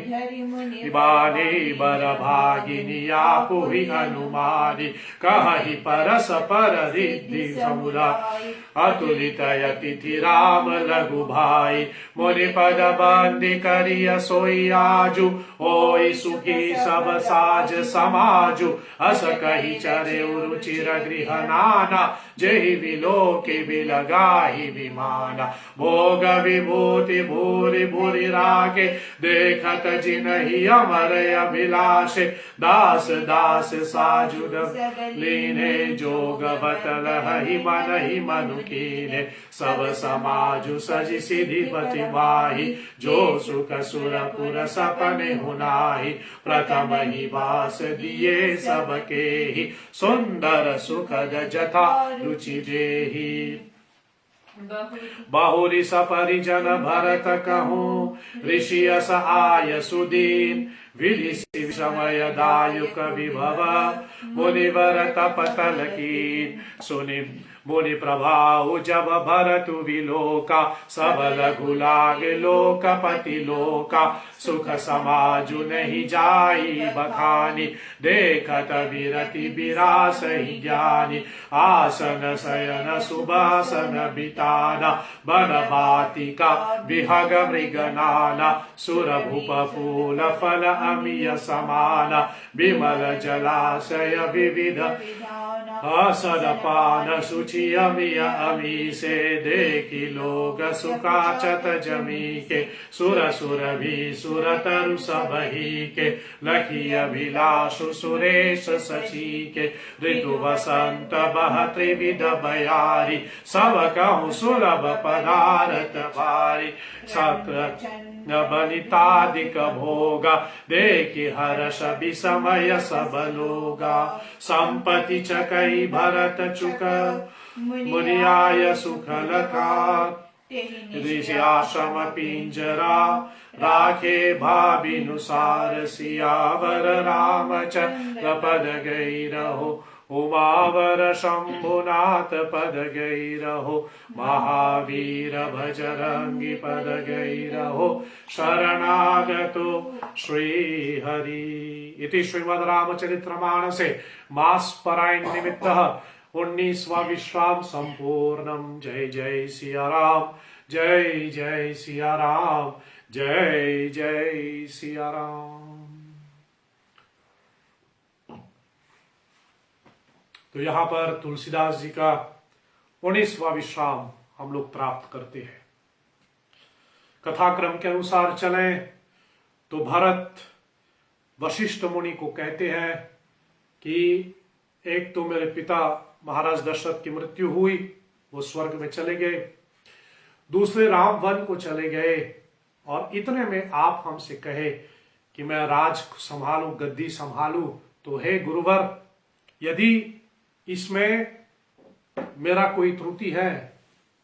बानी, बर भागिनी आपुहि अनुमानी। कहि परस पर रिद्धि समुदाय, अतुलित अतिथि राम लघु भाई। मुनि पद बंदी करिय सोई आजु, होई सुखी सब साज समाजु। अस कहि चरे रुचिर गृह नाना, जेहि विलोके बिलगाहि विमाना। भोग विभूति भूरि भूरि रागे, देखत जिनहि अमर अभिलाषे। दास दास साजुद लीने, जोग बतल ही मन ही मनु कीने। सब समाजु सजि सिधि पति माही, जो सुख सुरपुर सपने हुनाही। प्रथम ही वास दिए सबके ही, सुंदर सुखद जथा रुचि जेहि। बहुरी सपरिजन भरत कहूँ, ऋषि अस आय सुदीन। विधि समय दायुक विभव मुनिवर तपतल की सुनि मुनि प्रभाव जब भरतु विलोका सबल गुलाग लोकपति लोका सुख समाजु नहीं जाई बखानी देखत विरति विरास ही ज्ञानी आसन शयन सुबासन बिताना बन बातिका विहग मृग नाना सुर भूप फूल फल अमीय समाना विमल जलाशय विविध असद पान सुचि अमीय अमी से देखी लोग सुखाचत जमी के सुर सुर भी सुर तरु सबही के लखी अभिलाषु सुरेश सची के ऋतु बसंत बह त्रिविध बयारी सब कहूँ सुलभ पदार्थ भारी सत्र बनितादिक भोगा देखि हर्ष विसमय सब लोगा संपत्ति चकई भरत चुक मुनियाय सुख लखा ऋषि आश्रम पिंजरा राखे भाविनुसार सियावर रामचंद्र पद गई रहो उमावर शंभुनाथ पद गई रहो महावीर भजरंगी पद गई रहो शरणागतो श्री हरि। इति श्रीमद् रामचरितमानसे मास परायण निमित्त 19वां विश्राम संपूर्णम। जय जय सिया राम, जय जय सिया राम, जय जय सिया राम। तो यहाँ पर तुलसीदास जी का 19वां विश्राम हम लोग प्राप्त करते हैं। कथाक्रम के अनुसार चलें तो भरत वशिष्ठ मुनि को कहते हैं कि एक तो मेरे पिता महाराज दशरथ की मृत्यु हुई, वो स्वर्ग में चले गए, दूसरे राम वन को चले गए, और इतने में आप हमसे कहे कि मैं राज संभालू, गद्दी संभालू। तो हे गुरुवर, यदि इसमें मेरा कोई त्रुटि है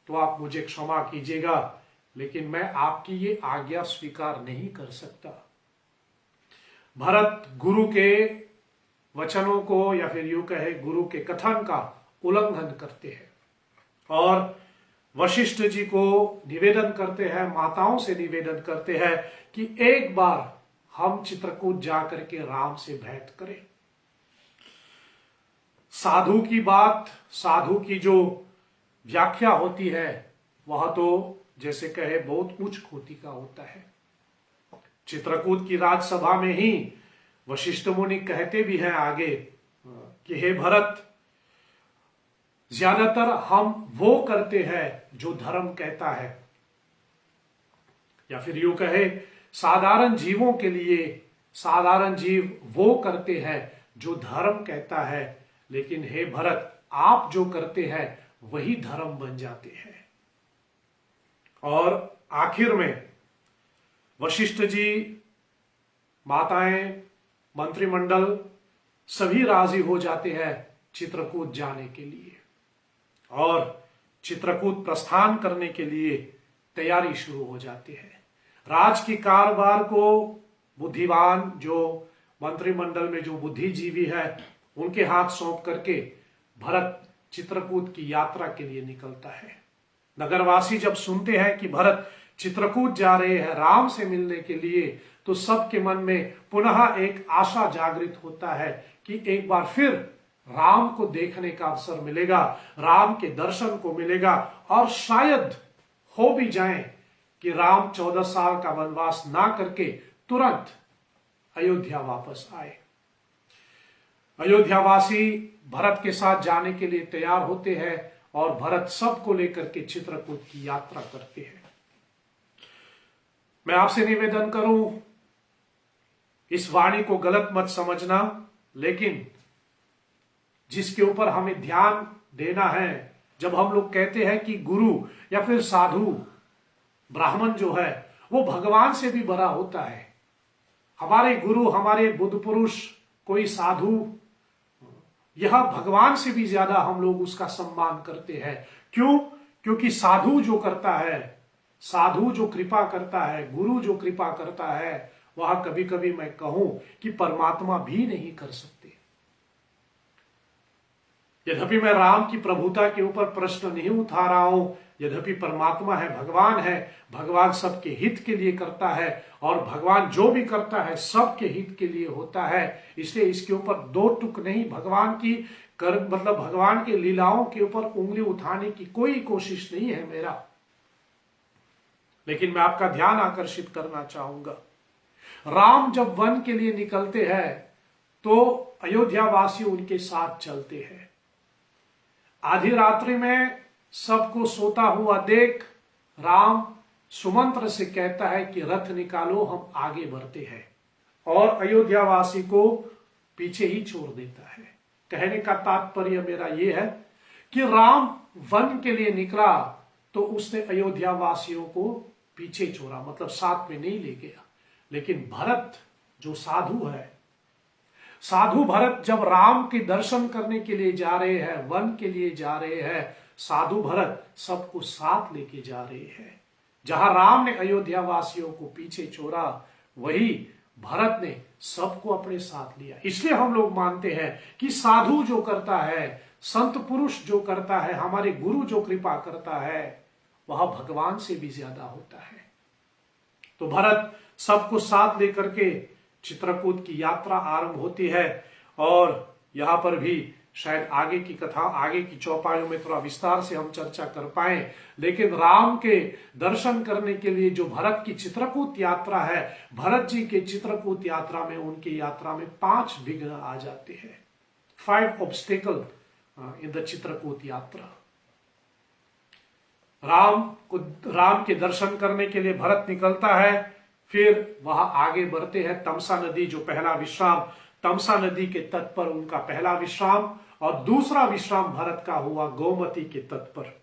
तो आप मुझे क्षमा कीजिएगा, लेकिन मैं आपकी ये आज्ञा स्वीकार नहीं कर सकता। भरत गुरु के वचनों को, या फिर यूं कहे गुरु के कथन का उल्लंघन करते हैं और वशिष्ठ जी को निवेदन करते हैं, माताओं से निवेदन करते हैं कि एक बार हम चित्रकूट जाकर के राम से भेंट करें। साधु की बात, साधु की जो व्याख्या होती है वह तो जैसे कहे बहुत उच्च कोटि का होता है। चित्रकूट की राजसभा में ही वशिष्ठ मुनि कहते भी हैं आगे कि हे भरत, ज्यादातर हम वो करते हैं जो धर्म कहता है, या फिर यूं कहे साधारण जीवों के लिए साधारण जीव वो करते हैं जो धर्म कहता है, लेकिन हे भरत, आप जो करते हैं वही धर्म बन जाते हैं। और आखिर में वशिष्ठ जी, माताएं, मंत्रिमंडल सभी राजी हो जाते हैं चित्रकूट जाने के लिए, और चित्रकूट प्रस्थान करने के लिए तैयारी शुरू हो जाती है। राज की कारोबार को बुद्धिमान, जो मंत्रिमंडल में जो बुद्धिजीवी है, उनके हाथ सौंप करके भरत चित्रकूट की यात्रा के लिए निकलता है। नगरवासी जब सुनते हैं कि भरत चित्रकूट जा रहे हैं राम से मिलने के लिए, तो सबके मन में पुनः एक आशा जागृत होता है कि एक बार फिर राम को देखने का अवसर मिलेगा, राम के दर्शन को मिलेगा, और शायद हो भी जाए कि राम 14 साल का वनवास ना करके तुरंत अयोध्या वापस आए। अयोध्यावासी भरत के साथ जाने के लिए तैयार होते हैं और भरत सबको लेकर के चित्रकूट की यात्रा करते हैं। मैं आपसे निवेदन करूं, इस वाणी को गलत मत समझना, लेकिन जिसके ऊपर हमें ध्यान देना है, जब हम लोग कहते हैं कि गुरु या फिर साधु, ब्राह्मण जो है वो भगवान से भी बड़ा होता है। हमारे गुरु, हमारे बुद्ध पुरुष, कोई साधु, यह भगवान से भी ज्यादा हम लोग उसका सम्मान करते हैं। क्यों? क्योंकि साधु जो करता है, साधु जो कृपा करता है, गुरु जो कृपा करता है, वह कभी कभी मैं कहूं कि परमात्मा भी नहीं कर सकते। यद्यपि मैं राम की प्रभुता के ऊपर प्रश्न नहीं उठा रहा हूं, यद्यपि परमात्मा है, भगवान सबके हित के लिए करता है और भगवान जो भी करता है सबके हित के लिए होता है, इसलिए इसके ऊपर दो टुक नहीं, भगवान के लीलाओं के ऊपर उंगली उठाने की कोई कोशिश नहीं है मेरा। लेकिन मैं आपका ध्यान आकर्षित करना चाहूंगा, राम जब वन के लिए निकलते हैं तो अयोध्यावासी उनके साथ चलते हैं। आधी रात्रि में सबको सोता हुआ देख राम सुमंत्र से कहता है कि रथ निकालो, हम आगे बढ़ते हैं, और अयोध्यावासी को पीछे ही छोड़ देता है। कहने का तात्पर्य मेरा यह है कि राम वन के लिए निकला तो उसने अयोध्यावासियों को पीछे छोड़ा, मतलब साथ में नहीं ले गया। लेकिन भरत जो साधु है, साधु भरत जब राम के दर्शन करने के लिए जा रहे हैं, वन के लिए जा रहे हैं, साधु भरत सबको साथ लेके जा रहे हैं। जहां राम ने अयोध्या वासियों को पीछे छोड़ा, वही भरत ने सबको अपने साथ लिया। इसलिए हम लोग मानते हैं कि साधु जो करता है, संत पुरुष जो करता है, हमारे गुरु जो कृपा करता है, वह भगवान से भी ज्यादा होता है। तो भरत सबको साथ लेकर के चित्रकूट की यात्रा आरंभ होती है, और यहां पर भी शायद आगे की कथा, आगे की चौपाइयों में थोड़ा विस्तार से हम चर्चा कर पाए। लेकिन राम के दर्शन करने के लिए जो भरत की चित्रकूट यात्रा है, भरत जी के चित्रकूट यात्रा में, उनकी यात्रा में 5 विघ्न आ जाते हैं। 5 ऑब्स्टेकल इन द चित्रकूट यात्रा। राम के दर्शन करने के लिए भरत निकलता है, फिर वहां आगे बढ़ते हैं। तमसा नदी जो पहला विश्राम, तमसा नदी के तट पर उनका पहला विश्राम, और दूसरा विश्राम भरत का हुआ गोमती के तट पर।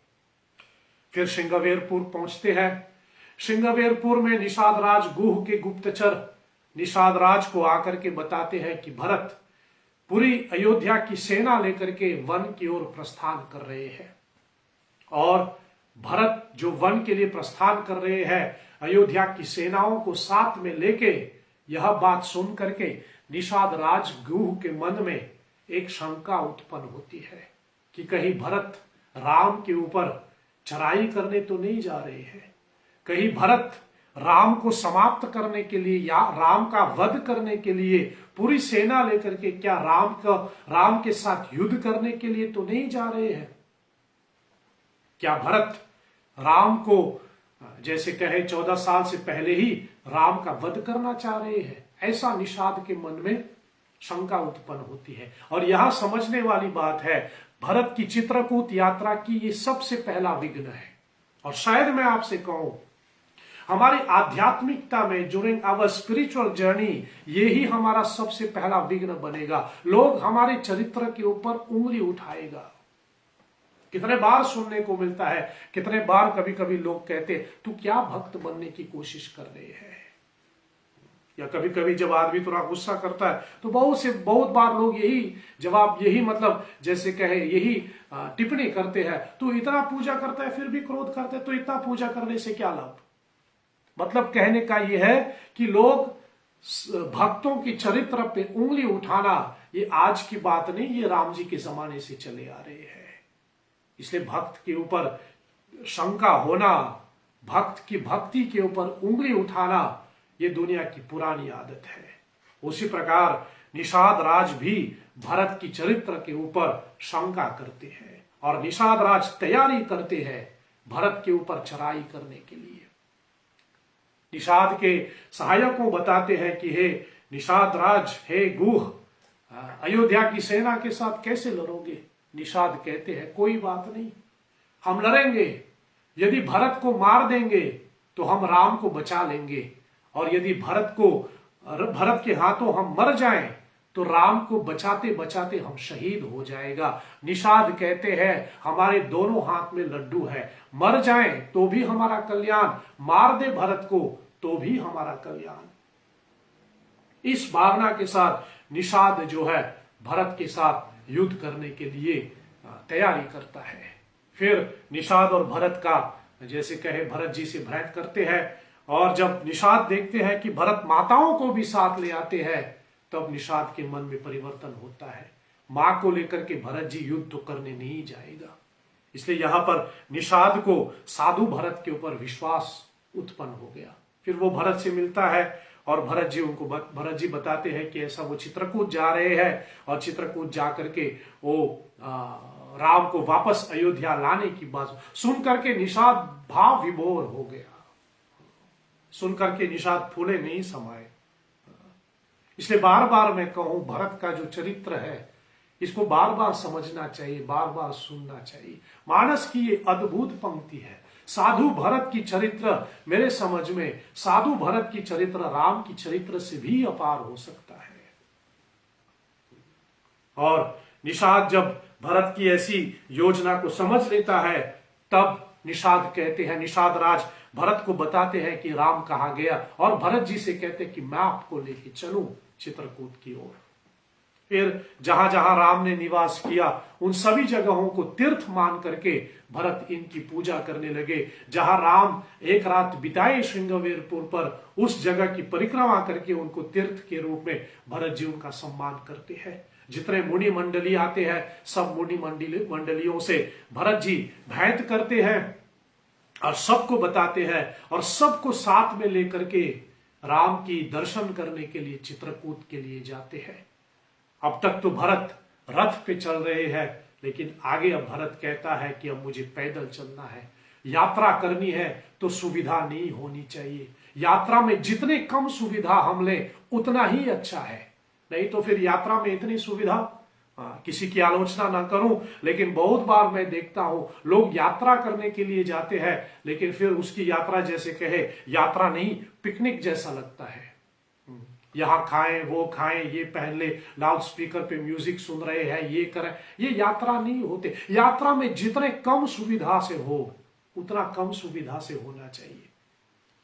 फिर सिंगवेरपुर पहुंचते हैं। सिंगवेरपुर में निषाद राज गुह के गुप्तचर निषाद राज को आकर के बताते हैं कि भरत पूरी अयोध्या की सेना लेकर के वन की ओर प्रस्थान कर रहे हैं। और भरत जो वन के लिए प्रस्थान कर रहे हैं, अयोध्या की सेनाओं को साथ में लेके, यह बात सुन करके निषाद राज गुह के मन में एक शंका उत्पन्न होती है कि कहीं भरत राम के ऊपर चढ़ाई करने तो नहीं जा रहे हैं, कहीं भरत राम को समाप्त करने के लिए या राम का वध करने के लिए पूरी सेना लेकर के क्या राम के साथ युद्ध करने के लिए तो नहीं जा रहे हैं? क्या भरत राम को जैसे कहे 14 साल से पहले ही राम का वध करना चाह रहे हैं? ऐसा निषाद के मन में शंका उत्पन्न होती है। और यहां समझने वाली बात है, भरत की चित्रकूट यात्रा की ये सबसे पहला विघ्न है। और शायद मैं आपसे कहूं, हमारी आध्यात्मिकता में ड्यूरिंग आवर स्पिरिचुअल जर्नी यही हमारा सबसे पहला विघ्न बनेगा। लोग हमारे चरित्र के ऊपर उंगली उठाएगा। कितने बार सुनने को मिलता है, कितने बार कभी कभी लोग कहते, तू क्या भक्त बनने की कोशिश कर रहे हैं? या कभी कभी जब आदमी थोड़ा गुस्सा करता है तो बहुत बार लोग यही मतलब जैसे कहे यही टिप्पणी करते हैं, तू इतना पूजा करता है फिर भी क्रोध करता है, तो इतना पूजा करने से क्या लाभ? मतलब कहने का यह है कि लोग भक्तों की चरित्र पे उंगली उठाना ये आज की बात नहीं, ये राम जी के जमाने से चले आ रहे हैं। इसलिए भक्त के ऊपर शंका होना, भक्त की भक्ति के ऊपर उंगली उठाना, ये दुनिया की पुरानी आदत है। उसी प्रकार निषाद राज भी भरत की चरित्र के ऊपर शंका करते हैं और निषाद राज तैयारी करते हैं भरत के ऊपर चढ़ाई करने के लिए। निषाद के सहायकों बताते हैं कि हे निषाद राज, हे गुह, अयोध्या की सेना के साथ कैसे लड़ोगे? निषाद कहते हैं कोई बात नहीं, हम लड़ेंगे। यदि भरत को मार देंगे तो हम राम को बचा लेंगे, और यदि भरत के हाथों हम मर जाएं तो राम को बचाते बचाते हम शहीद हो जाएगा। निषाद कहते हैं हमारे दोनों हाथ में लड्डू है, मर जाएं तो भी हमारा कल्याण, मार दे भरत को तो भी हमारा कल्याण। इस भावना के साथ निषाद जो है भरत के साथ युद्ध करने के लिए तैयारी करता है। फिर निषाद और भरत का जैसे कहे भरत जी से भेंट करते हैं और जब निषाद देखते हैं कि भरत माताओं को भी साथ ले आते हैं, तब निषाद के मन में परिवर्तन होता है। मां को लेकर के भरत जी युद्ध तो करने नहीं जाएगा। इसलिए यहां पर निषाद को साधु भरत के ऊपर विश्वास उत्पन्न हो गया। फिर वो भरत से मिलता है और भरत जी बताते हैं कि ऐसा वो चित्रकूट जा रहे हैं और चित्रकूट जा करके वो राम को वापस अयोध्या लाने की बात सुन करके निषाद भाव विभोर हो गया। सुन करके निषाद फूले नहीं समाये। इसलिए बार बार मैं कहूं, भरत का जो चरित्र है इसको बार बार समझना चाहिए, बार बार सुनना चाहिए। मानस की ये अद्भुत पंक्ति है। साधु भरत की चरित्र, मेरे समझ में साधु भरत की चरित्र राम की चरित्र से भी अपार हो सकता है। और निषाद जब भरत की ऐसी योजना को समझ लेता है, तब निषाद कहते हैं, निषाद राज भरत को बताते हैं कि राम कहाँ गया, और भरत जी से कहते हैं कि मैं आपको लेके चलूं चित्रकूट की ओर। फिर जहां जहां राम ने निवास किया उन सभी जगहों को तीर्थ मान करके भरत इनकी पूजा करने लगे। जहां राम एक रात बिताए श्रृंगवेरपुर पर, उस जगह की परिक्रमा करके उनको तीर्थ के रूप में भरत जी उनका सम्मान करते हैं। जितने मुनि मंडली आते हैं, सब मुनि मंडलियों से भरत जी भेंट करते हैं और सबको बताते हैं और सबको साथ में लेकर के राम की दर्शन करने के लिए चित्रकूट के लिए जाते हैं। अब तक तो भरत रथ पे चल रहे हैं, लेकिन आगे अब भरत कहता है कि अब मुझे पैदल चलना है। यात्रा करनी है तो सुविधा नहीं होनी चाहिए। यात्रा में जितने कम सुविधा हम लें उतना ही अच्छा है। नहीं तो फिर यात्रा में इतनी सुविधा, किसी की आलोचना ना करूं, लेकिन बहुत बार मैं देखता हूं लोग यात्रा करने के लिए जाते हैं, लेकिन फिर उसकी यात्रा जैसे कहे यात्रा नहीं पिकनिक जैसा लगता है। यहां खाएं वो खाएं, ये पहन ले, लाउड स्पीकर पे म्यूजिक सुन रहे हैं, ये करें, ये यात्रा नहीं होते। यात्रा में जितने कम सुविधा से हो उतना कम सुविधा से होना चाहिए।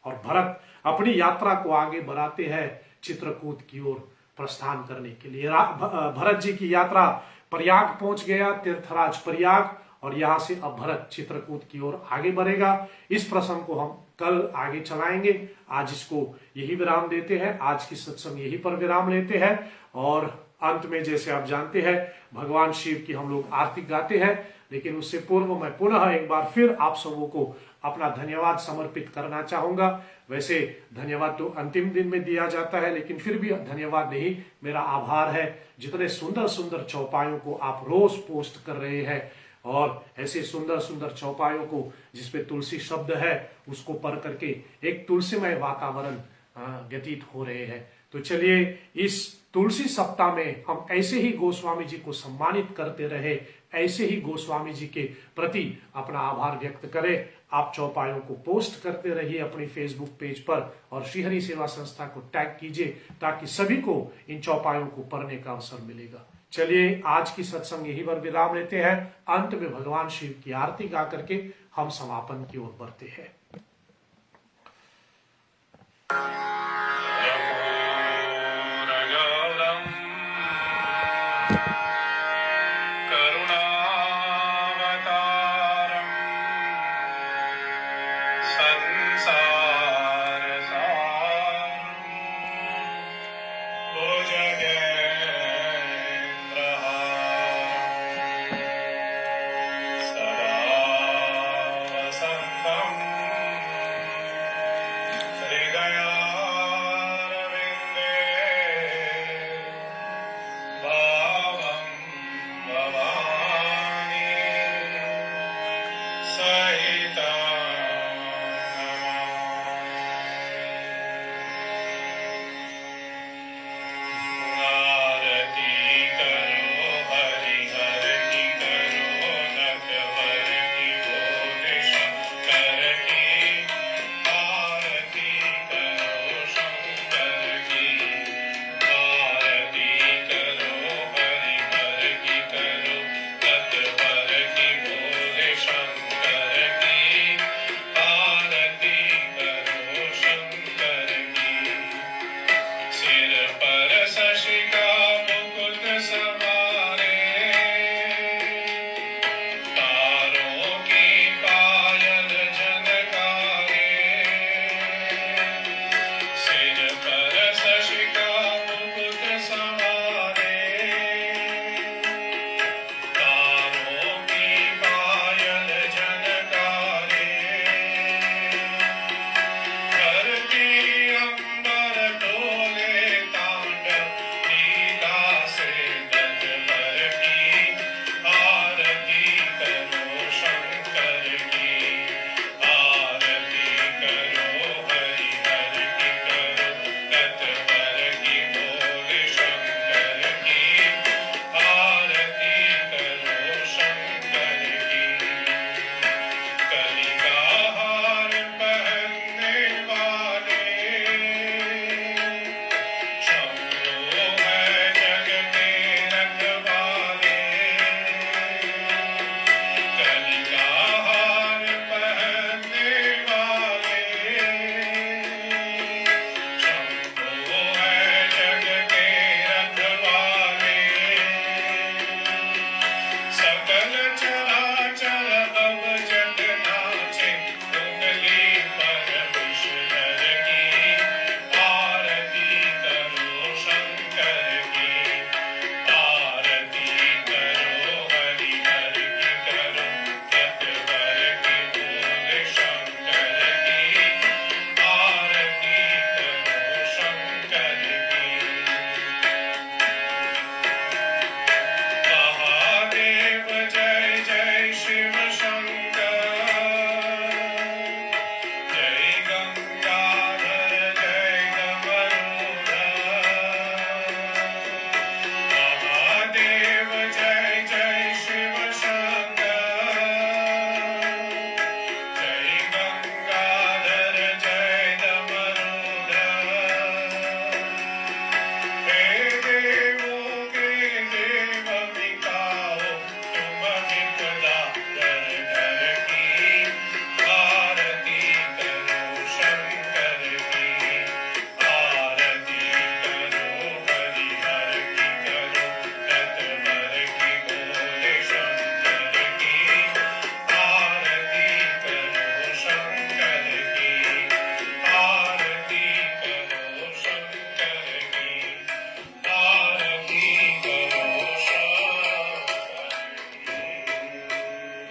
और भरत अपनी यात्रा को आगे बढ़ाते हैं चित्रकूट की ओर प्रस्थान करने के लिए। भरत जी की यात्रा प्रयाग पहुंच गया, तीर्थराज प्रयाग, और यहां से अब भरत चित्रकूट की ओर आगे बढ़ेगा। इस प्रसंग को हम कल आगे चलाएंगे। आज इसको यही विराम देते हैं, आज की सत्संग यही पर विराम लेते हैं। और अंत में जैसे आप जानते हैं भगवान शिव की हम लोग आरती गाते हैं, लेकिन उससे पूर्व मैं पुनः एक बार फिर आप सबों को अपना धन्यवाद समर्पित करना चाहूंगा। वैसे धन्यवाद तो अंतिम दिन में दिया जाता है, लेकिन फिर भी धन्यवाद नहीं, मेरा आभार है। जितने सुंदर सुंदर चौपायों को आप रोज पोस्ट कर रहे हैं, और ऐसे सुंदर सुंदर चौपायों को जिसपे तुलसी शब्द है उसको पढ़ करके एक तुलसीमय वातावरण व्यतीत हो रहे हैं। तो चलिए इस तुलसी सप्ताह में हम ऐसे ही गोस्वामी जी को सम्मानित करते रहे, ऐसे ही गोस्वामी जी के प्रति अपना आभार व्यक्त करें। आप चौपायों को पोस्ट करते रहिए अपनी फेसबुक पेज पर, और श्रीहरि सेवा संस्था को टैग कीजिए ताकि सभी को इन चौपायों को पढ़ने का अवसर मिलेगा। चलिए आज की सत्संग यही पर विराम लेते हैं। अंत में भगवान शिव की आरती गा करके हम समापन की ओर बढ़ते हैं। हृदया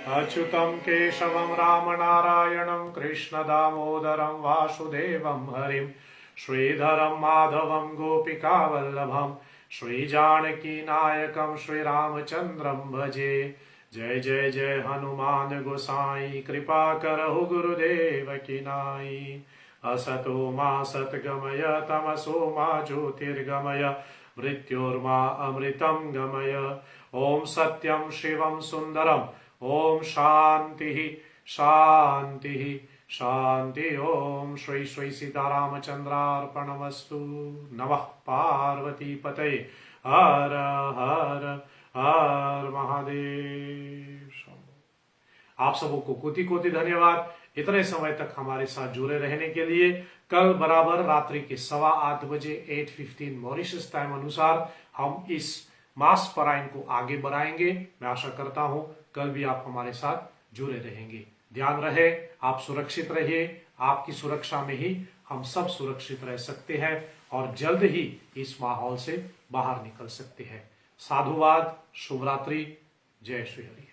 अच्युतं केशवं रामनारायणं कृष्णदामोदरं वासुदेवं हरिं श्रीधरं माधवं गोपिकावल्लभं श्रीजानकीनायकं श्रीरामचन्द्रं भजे। जय जय जय हनुमान गोसाई कृपा करहु गुरुदेव की नाई। असतो मा सद्गमय तमसो मा ज्योतिर्गमय मृत्योर्मा अमृतं गमय। ओम सत्यं शिवं सुंदरम ओम शांति शांति शांति। ओम श्री श्री सीतारामचंद्रार्पणमस्तु। नमः पार्वती पतये। हर हर हर महादेव। आप सबको कोटि कोटि धन्यवाद इतने समय तक हमारे साथ जुड़े रहने के लिए। कल बराबर रात्रि के 8:15 बजे 8:15 मॉरिशस टाइम अनुसार हम इस मास पारायण को आगे बढ़ाएंगे। मैं आशा करता हूं कल भी आप हमारे साथ जुड़े रहेंगे। ध्यान रहे, आप सुरक्षित रहिए। आपकी सुरक्षा में ही हम सब सुरक्षित रह सकते हैं और जल्द ही इस माहौल से बाहर निकल सकते हैं। साधुवाद, शुभ रात्रि, जय श्री हरि।